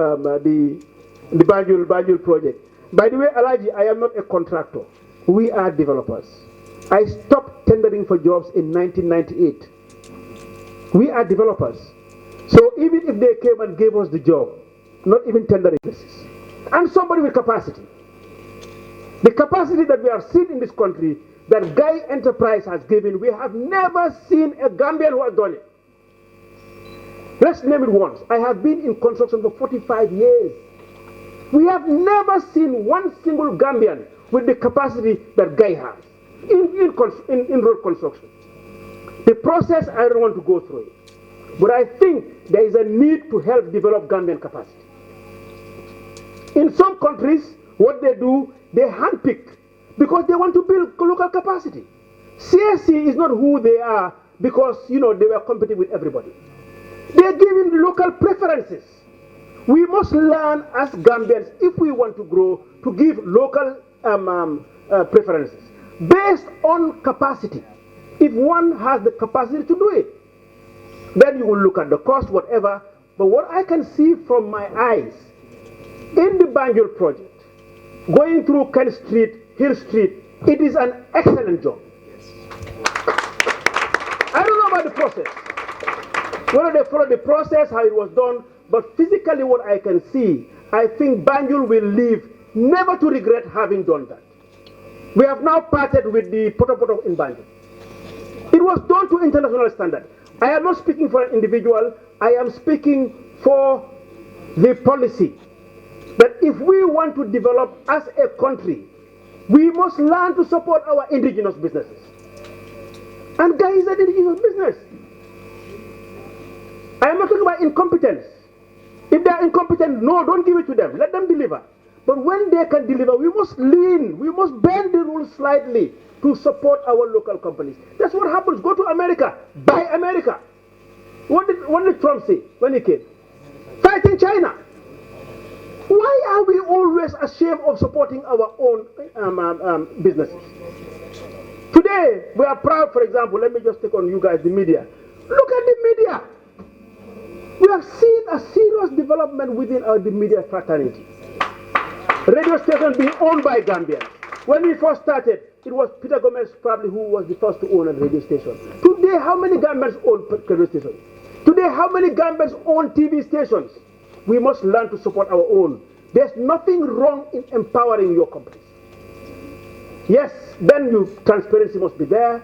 the Banjul project. By the way, Alaji, I am not a contractor. We are developers. I stopped tendering for jobs in 1998. We are developers. So even if they came and gave us the job, not even tendering basis, and somebody with capacity, the capacity that we have seen in this country, that Guy Enterprise has given, we have never seen a Gambian who has done it. Let's name it once. I have been in construction for 45 years. We have never seen one single Gambian with the capacity that Guy has in road construction. The process, I don't want to go through it. But I think there is a need to help develop Gambian capacity. In some countries, what they do, they handpick because they want to build local capacity. CSC is not who they are because, they were competing with everybody. They're giving local preferences. We must learn as Gambians, if we want to grow, to give local preferences based on capacity. If one has the capacity to do it, then you will look at the cost, whatever. But what I can see from my eyes, in the Banjul project, going through Ken Street, Hill Street, it is an excellent job. I don't know about the process, whether they follow the process, how it was done, but physically what I can see, I think Banjul will live never to regret having done that. We have now parted with the poto in Banjul. It was done to international standard. I am not speaking for an individual, I am speaking for the policy. That if we want to develop as a country, we must learn to support our indigenous businesses. And Guy is an indigenous business. I am not talking about incompetence. If they are incompetent, no, don't give it to them. Let them deliver. But when they can deliver, we must lean. We must bend the rules slightly to support our local companies. That's what happens. Go to America. Buy America. What did Trump say when he came? Fight in China. Why are we always ashamed of supporting our own businesses? Today, we are proud, for example, let me just take on you guys, the media. Look at the media. We have seen a serious development within the media fraternity. Radio stations being owned by Gambians. When we first started, it was Peter Gomez probably who was the first to own a radio station. Today, how many Gambians own radio stations? Today, how many Gambians own TV stations? We must learn to support our own. There's nothing wrong in empowering your companies. Yes, then transparency must be there,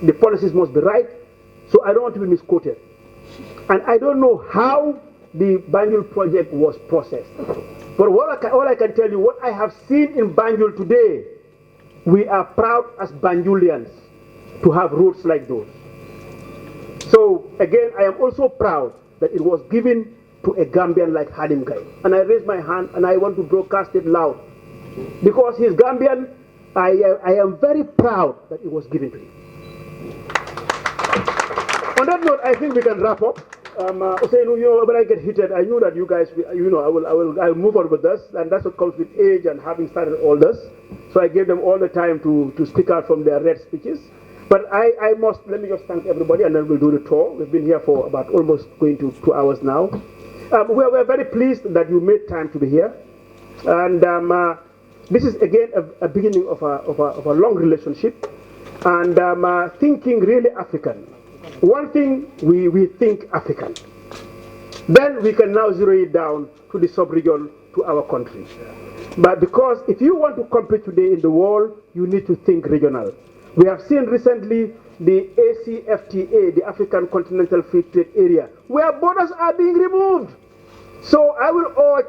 the policies must be right, so I don't want to be misquoted. And I don't know how the Banjul project was processed. But all I can tell you, what I have seen in Banjul today, we are proud as Banjulians to have roads like those. So again, I am also proud that it was given to a Gambian like Hadim Guy. And I raise my hand and I want to broadcast it loud. Because he's Gambian, I am very proud that it was given to him. On that note, I think we can wrap up. when I get heated, I knew that you guys, I'll move on with this, and that's what comes with age and having started all this. So I gave them all the time to speak out from their red speeches. But let me just thank everybody, and then we'll do the tour. We've been here for about almost going to 2 hours now. We're very pleased that you made time to be here. And this is again a beginning of a long relationship, and thinking really African. One thing we think African. Then we can now zero it down to the sub-region, to our country. But because if you want to compete today in the world, you need to think regional. We have seen recently the ACFTA, the African Continental Free Trade Area, where borders are being removed. So I will urge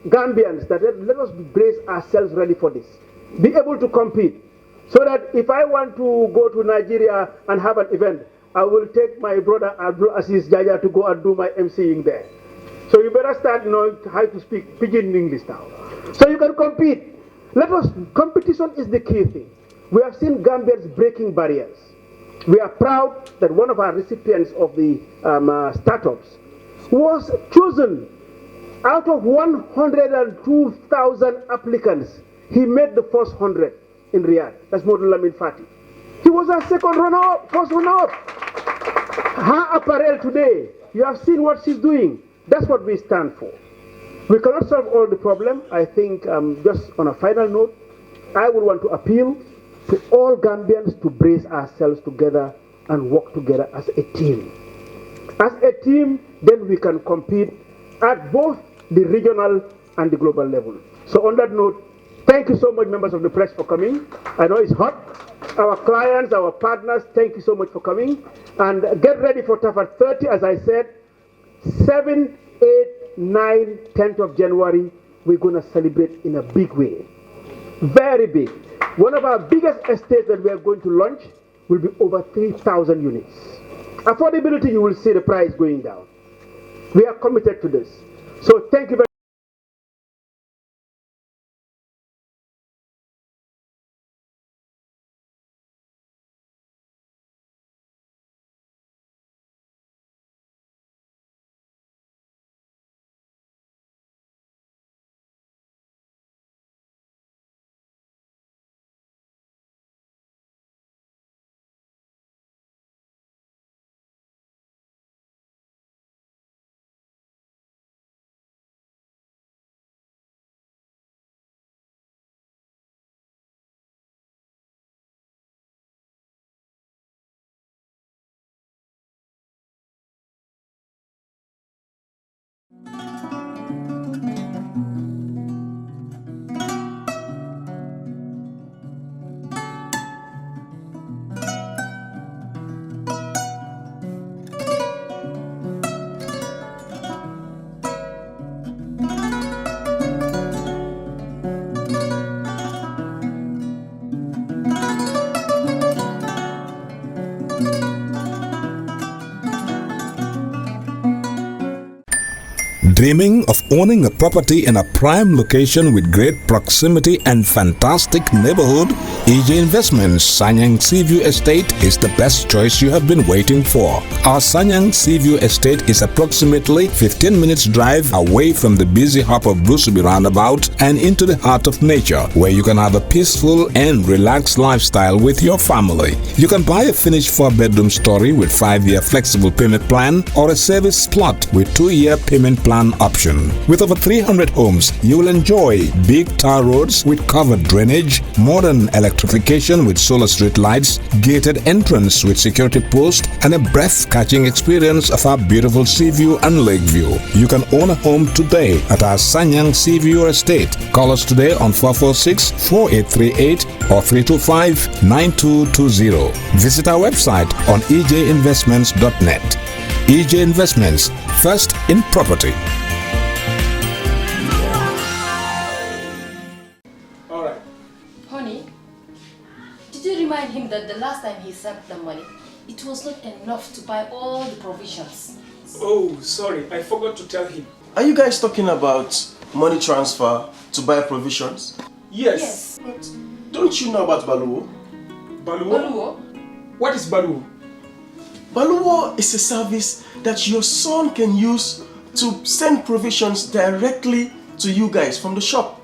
Gambians that let us brace ourselves ready for this. Be able to compete. So that if I want to go to Nigeria and have an event, I will take my brother Abdul Aziz Jaja to go and do my MCing there. So you better start how to speak pidgin English now. So you can compete. Competition is the key thing. We have seen Gambians breaking barriers. We are proud that one of our recipients of the startups was chosen out of 102,000 applicants. He made the first 100 in Riyadh. That's Modou Lamine Fati. He was our second runner-up, first runner-up. Her apparel today, you have seen what she's doing. That's what we stand for. We cannot solve all the problem. I think just on a final note, I would want to appeal to all Gambians to brace ourselves together and work together as a team. As a team, then we can compete at both the regional and the global level. So on that note, thank you so much, members of the press, for coming. I know it's hot. Our clients, our partners, thank you so much for coming. And get ready for TAFA 30, as I said, 7, 8, 9, 10th of January, we're going to celebrate in a big way. Very big. One of our biggest estates that we are going to launch will be over 3,000 units. Affordability, you will see the price going down. We are committed to this. So thank you very much. Dreaming of owning a property in a prime location with great proximity and fantastic neighborhood? EJ Investments Sanyang Seaview Estate is the best choice you have been waiting for. Our Sanyang Seaview Estate is approximately 15 minutes drive away from the busy hub of Brusubi roundabout and into the heart of nature, where you can have a peaceful and relaxed lifestyle with your family. You can buy a finished 4-bedroom story with 5-year flexible payment plan or a service plot with 2-year payment plan option. With over 300 homes, you will enjoy big tar roads with covered drainage, modern electrification with solar street lights, gated entrance with security post, and a breath-catching experience of our beautiful sea view and lake view. You can own a home today at our Sanyang Seaview Estate. Call us today on 446-4838 or 325-9220. Visit our website on ejinvestments.net. EJ Investments, first in property. Honey, did you remind him that the last time he sent the money, it was not enough to buy all the provisions? Oh, sorry, I forgot to tell him. Are you guys talking about money transfer to buy provisions? Yes. But don't you know about Baluwo? Baluwo? What is Baluwo? Baluwo is a service that your son can use to send provisions directly to you guys from the shop.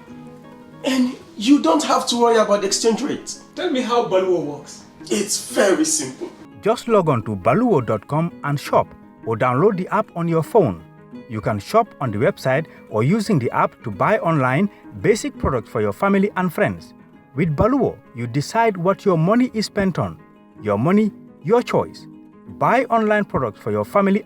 And you don't have to worry about the exchange rate. Tell me how Baluwo works. It's very simple. Just log on to baluwo.com and shop, or download the app on your phone. You can shop on the website or using the app to buy online basic products for your family and friends. With Baluwo, you decide what your money is spent on. Your money, your choice. Buy online products for your family